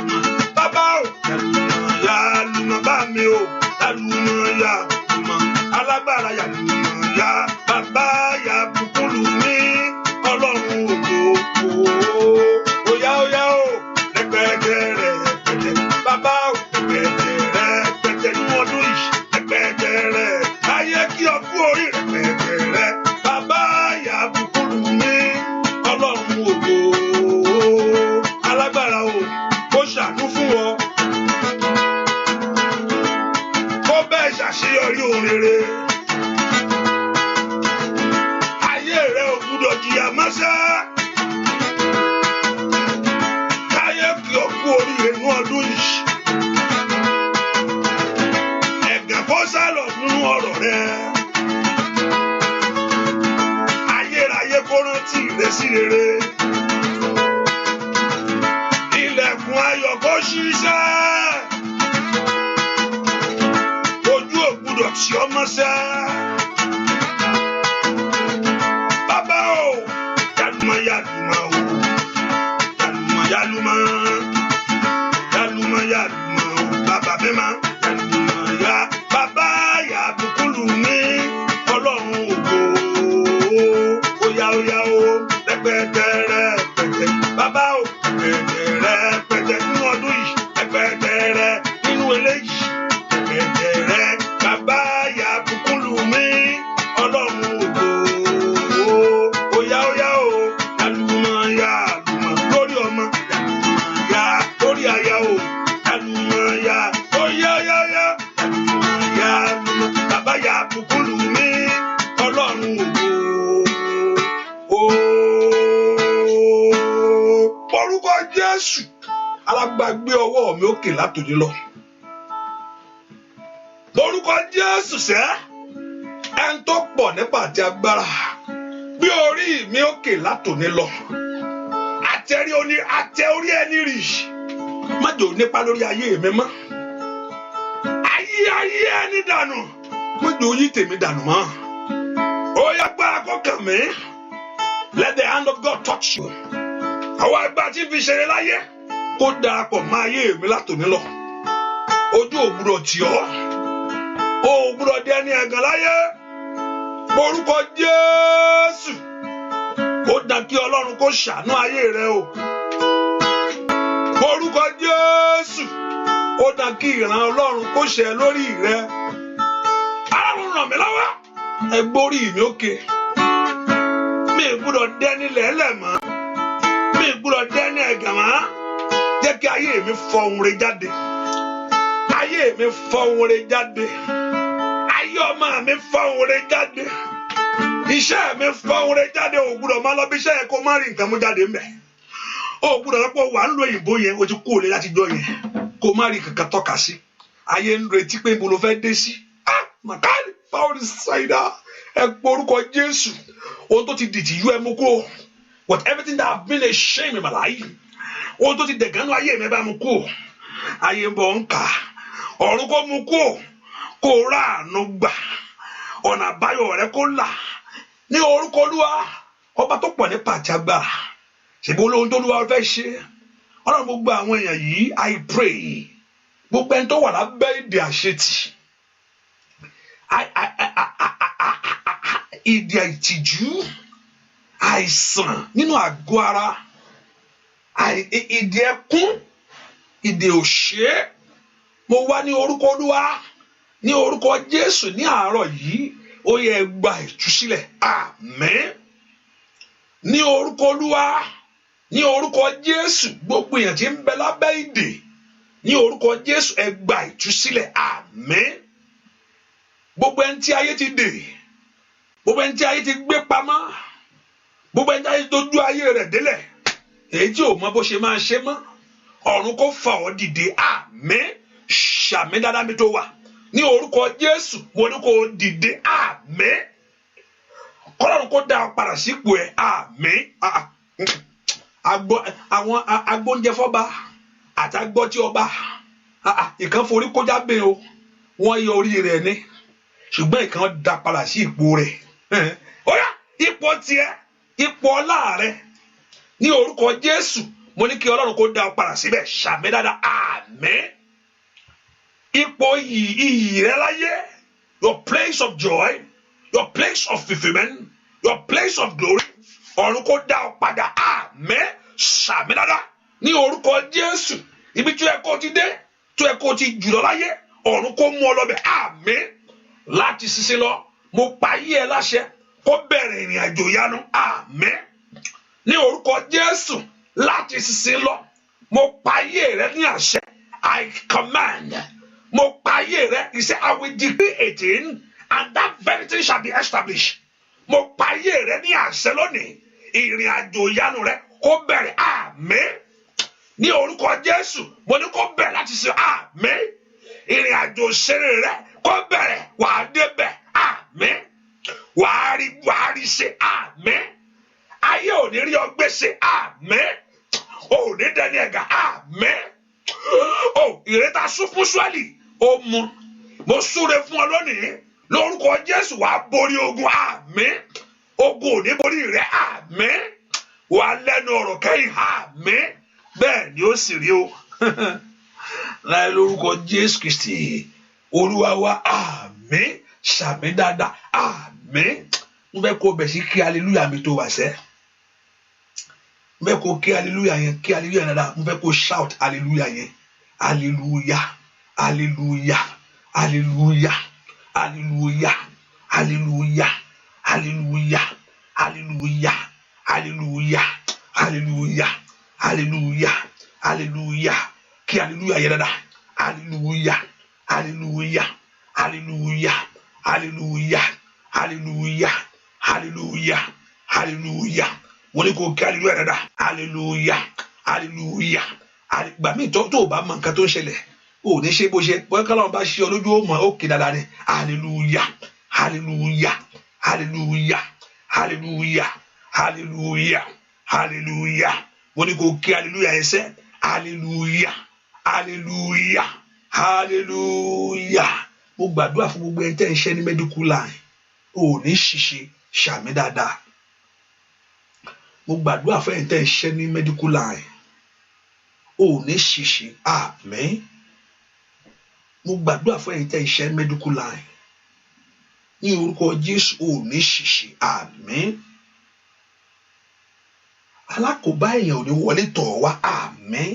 lùmọ̀. Bàbá o yàlùmọ̀ yá lùmọ̀ bá mi o yàlùmọ̀ yá lùmọ̀. Alágbára yàlùmọ̀ yá. Bàbá yàbùkún lù mí Ọlọ́run ògo. Óyá óyá o rẹpẹtẹ rẹpẹtẹ. Bàbá o rẹpẹtẹ rẹpẹtẹ nínú ọdún yìí. Rẹpẹtẹ rẹ ayé kí ọkú orí rẹpẹtẹ rẹ. Bàbá yàbùkún lù mí Ọlọ́run ògo. Alágbára o kó ṣàánú fún ọ. Kó bẹ́ẹ̀ ṣàṣeyọrí ohun rere. Ayé rẹ ò gbúdọ̀ jìyà mọ́ṣẹ́. Káyé kí ọkú oríire nínú ọdún yìí. Ẹ̀gàn kó sálọ nínú ọ̀rọ̀ rẹ. Ayérayé kó rántí rẹ sí rere. Ilẹ̀kùn ayọ̀ kó ṣiṣẹ́. Ojú ò gbúdọ̀ tì ọ́ mọ́ṣẹ́. Bàbá o yálùmọ̀ yálùmọ̀ o yálùmọ̀ yálùmọ̀ yálùmọ̀ yálùmọ̀ o bàbá mi máa yálùmọ̀ yá. Bàbá yàbùkún lù mí Ọlọ́run ògo. Óyá óyá o rẹpẹtẹ rẹpẹtẹ. Bàbá o rẹpẹtẹ rẹpẹtẹ nínú ọdún yìí. Rẹpẹtẹ rẹ nínú eléyìí. Rẹpẹtẹ rẹ. Bàbá yàbùkún lù mí Ọlọ́run ògo. Óyá óyá o yálùmọ̀ yálùmọ̀ lórí ọmọ. Yálùmọ̀ yá lórí aya o. Yálùmọ̀ yá óyá óyá óyá. Yálùmọ̀ yálùmọ̀. Bàbá yàbùkún lù mí Ọlọ́run ògo. Orúkọ Jésù alágbàgbé ọwọ́ mi òkè látòní lọ. Orúkọ Jésù sẹ́ ẹni tó pọ̀ nípa àti agbára gbé orí mi òkè látòní lọ. Àtẹ orí ẹni rì má jò nípa lórí ayé mi mọ́. Ayé ẹni dànù má jò yí tèmi dànù mọ́. Ó yá gbára kó kàn mí. Let the hand of God touch you. Àwọn àgbà tí fi ṣeré láyé kó darapọ̀ mọ́ ayé mi látòní lọ. Ojú ò gbúdọ̀ tì ọ́. O ò gbúdọ̀ di ẹni ẹ̀gàn láyé. Orúkọ Jésù. Ó dá kí Ọlọ́run kó ṣàánú ayé rẹ o. Orúkọ Jésù. Ó dá kí ìran Ọlọ́run kó ṣẹ lórí rẹ. Ọlọ́run ràn mí lọ́wọ́. Ẹ gbórí mi òkè. Mi ò gbúdọ̀ dẹ́ni lẹ́lẹ̀ mọ́. Mi ò gbúdọ̀ dẹ́ni ẹ̀gàn mọ́. Jẹ́ kí ayé mi fọ ohun rere jáde. Ayé mi fọ ohun rere jáde. Ayé ọmọ mi fọ ohun rere jáde. Iṣẹ́ mi fọ ohun rere jáde. O gbúdọ̀ máa lọ bí iṣẹ́ yẹn kó má rí nǹkan mú jáde ńbẹ̀. O gbúdọ̀ lọ́pọ̀ wà ń lo òyìnbó yẹn o ti kú òlé láti jọ yẹn kó má rí kankan tọ́ka sí. Ayé ń retí pé ibo ló fẹ́ dé sí. Màkàrí fáwọn ìsàìdá ẹ pé orúkọ Jésù. Ohun tó ti dìtì yú ẹ mú kó. What everything that have been a shame in my life. Ohun tó ti dẹ̀gánú ayé mi bá mú kó. Ayé ń bọ̀ ń kà. Ọ̀run kó mú kó. Kó ráàánú gbà. Ọ̀nà àbáyọ rẹ kó là. Ní orúkọ Olúwa ọba tó pọ̀ nípa àti agbára. Ṣèbí olóhun tó Olúwa fẹ́ ṣe. Ọlọ́run gbogbo àwọn èèyàn yìí I pray. Gbogbo ẹni tó wà lábẹ́ ìdè àṣetì. Ìdè ìtìjú. Àìsàn nínú àgọ́ ara. Ìdè ẹkún. Ìdè òṣè. Mo wá ní orúkọ Olúwa. Ní orúkọ Jésù ní àárọ̀ yìí. Ó yẹ gba ìtúsílẹ̀. Àmín. Ní orúkọ Olúwa. Ní orúkọ Jésù gbogbo èèyàn tí ń bẹ lábẹ́ ìdè. Ní orúkọ Jésù ẹ gba ìtúsílẹ̀. Àmín. Gbogbo ẹni tí ayé ti dè. gbogbo ẹni tí ayé ti gbé pamọ́, gbogbo ẹni tí ayé tó dú ayé rẹ̀ délẹ̀, èyí tí ò mọ bó ṣe máa ṣe mọ́, ọ̀run kó fà ọ́ dìde. Àmín. Ṣàmì dáadáa mi tó wà ní orúkọ Jésù, mo ní kó dìde. Àmín. Ọlọ́run kó dá ọ padà sípò ẹ̀. Àmín. Àwọn agbóúnjẹ fọ́ba àti agbọ́tí ọba, ìkan forí kọjá bẹ́ẹ̀ o, wọ́n yọ orí rẹ̀ ní, ṣùgbọ́n ìkan dá padà sí ipò rẹ̀. Ó yá, ipò tiẹ̀, ipò ọlá rẹ̀ ní orúkọ Jésù, mo ní kí Ọlọ́run kó dá ọ padà síbẹ̀. Ṣàmì dáadáa. Àmín. Ipò iyì rẹ láyé, your place of joy, your place of fulfilment, your place of glory, ọ̀run kó dá ọ padà. Àmín. Ṣàmì dáadáa ní orúkọ Jésù. Ibi tí ẹ kó ti dé, tí ẹ kó ti jùlọ láyé, ọ̀run kó mú ọ lọ́bẹ̀. Àmín. Láti sísìn lọ, mo pa ayé ẹ láṣẹ kó bẹ̀rẹ̀ ìrìn àjò ìyanu. Àmín. Ní orúkọ Jésù, láti sísìn lọ, mo pa ayé rẹ ní àṣẹ. I command. Mo pa ayé rẹ. He said, I will decree a thing and that very thing shall be established. Mo pa ayé rẹ ní àṣẹ lónìí. Ìrìn àjò ìyanu rẹ kó bẹ̀rẹ̀. Àmín. Ní orúkọ Jésù, mo ní kó bẹ̀rẹ̀ láti ṣe. Àmín. Ìrìn àjò ìṣeré rẹ kó bẹ̀rẹ̀. Wàá débẹ̀. Àmín. Wàá rí ṣe. Àmín. Ayé ò ní rí ọ gbé ṣe. Àmín. Ò ní dẹni ẹ̀gà. Àmín. Ìrètà sún fún Ísírẹ́lì ó mu. Mo súre fún ọ lónìí lórúkọ Jésù, wàá borí ogun. Àmín. Ogun ò ní borí rẹ. Àmín. Wàá lẹ́nu ọ̀rọ̀ kẹ́yìn. Àmín. Bẹ́ẹ̀ ni ó sì rí o. Láì lórúkọ Jésù Kristi Olúwa wa. Àmín. Ṣàmì dáadáa. Àmín. Mo fẹ́ kó bẹ̀ sí kí hallelujah mi tó wà sẹ́. Mo fẹ́ kó kí hallelujah yẹn, kí hallelujah yẹn dáadáa. Mo fẹ́ kó shout hallelujah yẹn. Hallelujah. Hallelujah. Hallelujah. Hallelujah. Hallelujah. Hallelujah. Hallelujah. Hallelujah. Hallelujah. Hallelujah. Hallelujah. Kí hallelujah yẹn dáadáa. Hallelujah. Hallelujah. Hallelujah. Hallelujah. Hallelujah. Hallelujah. Hallelujah. Wọ́n ní kó kí hallelujah dáadáa. Hallelujah. Hallelujah. Gbà mí tó o bá mọ nǹkan tó ń ṣẹlẹ̀, o ò ní ṣe bó ṣe bọ́ kálọ̀ bá ṣe ọ lójú ó mọ̀ ó kì dáadáa ni. Hallelujah. Hallelujah. Hallelujah. Hallelujah. Hallelujah. Hallelujah. Wọ́n ní kó kí hallelujah yẹn sẹ́. Hallelujah. Hallelujah. Hallelujah. Mo gbàdúrà fún gbogbo ẹni tẹ́ ń ṣe ní medical line, o ò ní ṣìṣe. Ṣàmì dáadáa. Mo gbàdúrà fún ẹni tẹ́ ń ṣe ní medical line, o ò ní ṣìṣe. Àmín. Mo gbàdúrà fún ẹni tẹ́ ń ṣe ní medical line, ní orúkọ Jésù, o ò ní ṣìṣe. Àmín. Alákòóbá èèyàn ò ní wọlé tọ̀ wá. Àmín.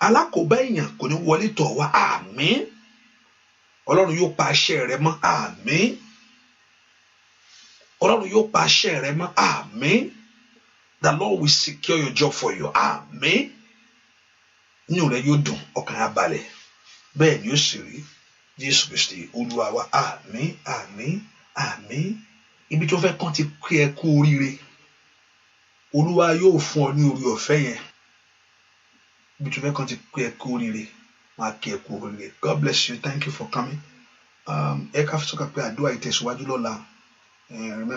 Alákòóbá èèyàn kò ní wọlé tọ̀ wá. Àmín. Ọlọ́run yóò pa àṣẹ rẹ mọ́. Àmín. Ọlọ́run yóò pa àṣẹ rẹ mọ́. Àmín. The Lord will secure your job for you. Àmín. Inú rẹ yóò dùn, ọkàn á balẹ̀. Bẹ́ẹ̀ ni ó sì rí. Jésù Kristi Olúwa wa. Àmín. Àmín. Àmín. Ibi tó fẹ́ kàn ti kí ẹ kú oríire, Olúwa yóò fún ọ ní orí ọ̀fẹ́ yẹn. Ibi tó fẹ́ kàn ti kí ẹ kú oríire, máa kí ẹ kú oríire. God bless you. Thank you for coming. Ẹ ká fi sọ́kà pé àdúrà ìtẹ̀síwájú lọ́la.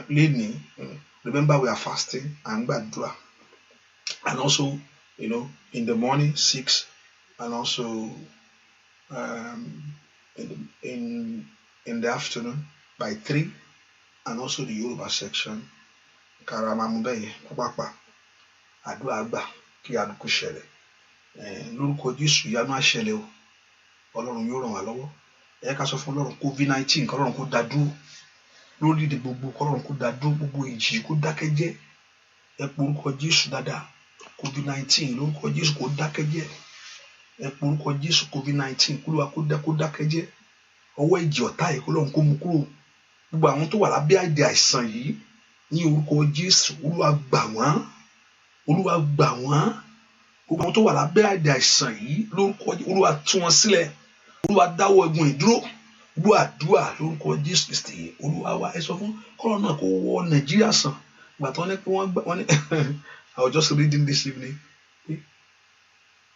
Lẹ́ni, remember we are fasting and gbàdúrà. And also, in the morning 6, and also in the afternoon by 3, and also the Yoruba section. Karamamubeye pápápá àdúrà àgbà kí àdúkù ṣẹlẹ̀. Lórúkọ Jésù ìyanu á ṣẹlẹ̀ o. Ọlọ́run yóò ràn wá lọ́wọ́. Ẹ ká sọ fún Ọlọ́run COVID-19 kí Ọlọ́run kó dá dúró lórílẹ̀-èdè gbogbo, kí Ọlọ́run kó dá dúró gbogbo ìjì kó dákẹ́ jẹ́. Ẹ pe orúkọ Jésù dáadáa. COVID-19 lórúkọ Jésù kó dákẹ́ jẹ́. Ẹ pe orúkọ Jésù COVID-19 kúlúwa kó dákẹ́ jẹ́. Ọwọ́ ìjì ọ̀tá yìí kó Ọlọ́run kó mú kúrò. Gbogbo àwọn tó wà lábẹ́ àìdè àìsàn yìí ní orúkọ Jésù, Olúwa gbà wọ́n. Olúwa gbà wọ́n. Gbogbo àwọn tó wà lábẹ́ àìdè àìsàn yìí lórúkọ Olúwa tú wọn sílẹ̀. Olúwa dáwọ́ ogun ìdúró. gbọ́ àdúrà lórúkọ Jésù Kristi Olúwa wa. Ẹ sọ fún kọ́lọ́ náà kó wọ Nàìjíríà sàn gbà tán ní pé wọ́n ní I was just reading this evening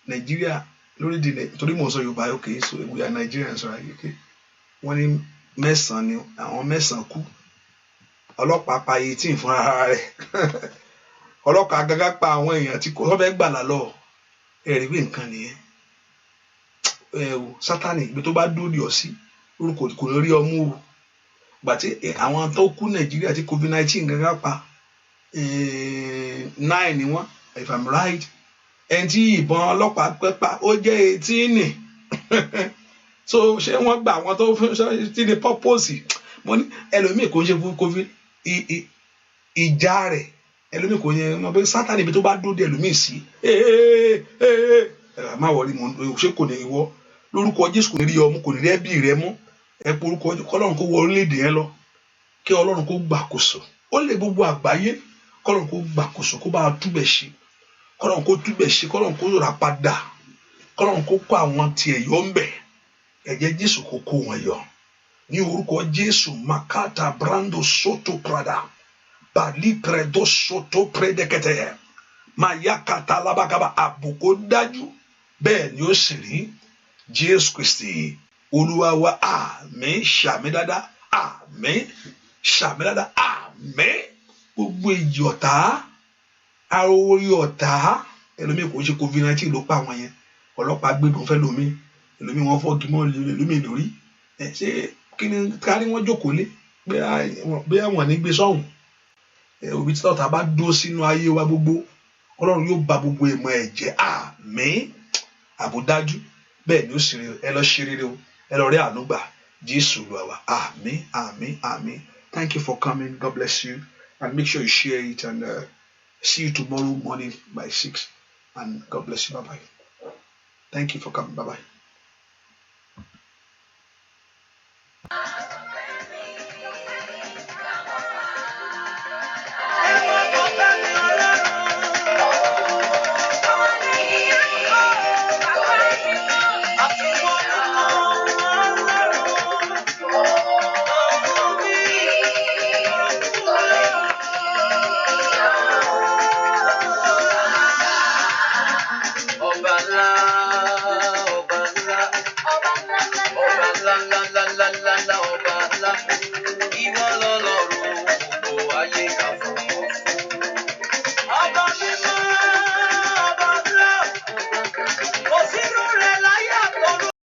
Nàìjíríà lórí di torí mo sọ Yorùbá okay so we are Nigerians right okay wọ́n ní mẹ́sàn-án ni àwọn mẹ́sàn-án kú ọlọ́pàá pa 18 fún ara rẹ̀ ọlọ́pàá gágá pa àwọn èèyàn tí kò fẹ́ gbàlà lọ ẹ̀rí pé nǹkan nìyẹn Sátánì ibi tó bá dóòdì ọ sí orúkọ kò ní rí ọmú o gbà tí àwọn tó kú Nàìjíríà tí COVID-19 gágá pa 9 ni wọ́n if I'm right ẹni tí ìbọn ọlọ́pàá pẹ́pà ó jẹ́ 18 ni so ṣé wọ́n gba àwọn tó ti di purpose mo ní ẹlòmíì kò ń ṣe fún COVID ìjà rẹ̀ ẹlòmíì kò yẹn mọ̀ pé Sátánì ibi tó bá dóde ẹlòmíì sí má wọrí mo ṣe kò ní ìwọ lórúkọ Jésù kò ní rí ọmú kò ní rí ẹbí rẹ mú ẹ pé orúkọ kọ́lọ́run kó wọ orílẹ̀-èdè yẹn lọ kí Ọlọ́run kó gbàkóso ó lè gbogbo àgbáyé kọ́lọ́run kó gbàkóso kó bá túbẹ̀ ṣe kọ́lọ́run kó túbẹ̀ ṣe kọ́lọ́run kó rà padà kọ́lọ́run kó kó àwọn tiẹ̀ yọ ń bẹ̀ ẹ̀jẹ̀ Jésù kó kó wọn yọ ní orúkọ Jésù makata brando soto prada bali credo soto predekete mayakata labakaba àbùkù dájú bẹ́ẹ̀ ni ó sì rí Jésù Kristi Olúwa wa àmín ṣàmì dáadáa àmín ṣàmì dáadáa àmín gbogbo ìjì ọ̀tá aróorí ọ̀tá ẹlòmíì kò ń ṣe COVID-19 ló pa àwọn yẹn ọlọ́pàá gbébọn fẹ́ lómi ẹlòmíì wọn fọ́gi mọ́ ẹlòmíì lórí ṣé kí ni kárí wọn jókòó lé bí àwọn ní gbé sọ́hùn òbí tí ọ̀tá bá dúró sínú ayé wa gbogbo Ọlọ́run yóò bà gbogbo ìmọ̀ ẹ̀ jẹ́ àmín àbúdájú bẹ́ẹ̀ ni ó sì rí ẹ lọ ṣe rere o ẹ lọ rí àánú gbà Jésù Olúwa wa àmín àmín àmín. Thank you for coming. God bless you and make sure you share it and see you tomorrow morning by 6 and God bless you. Bye bye. Thank you for coming. Bye bye. Ìwọ lọ́lọ́run gbogbo ayé kà fún.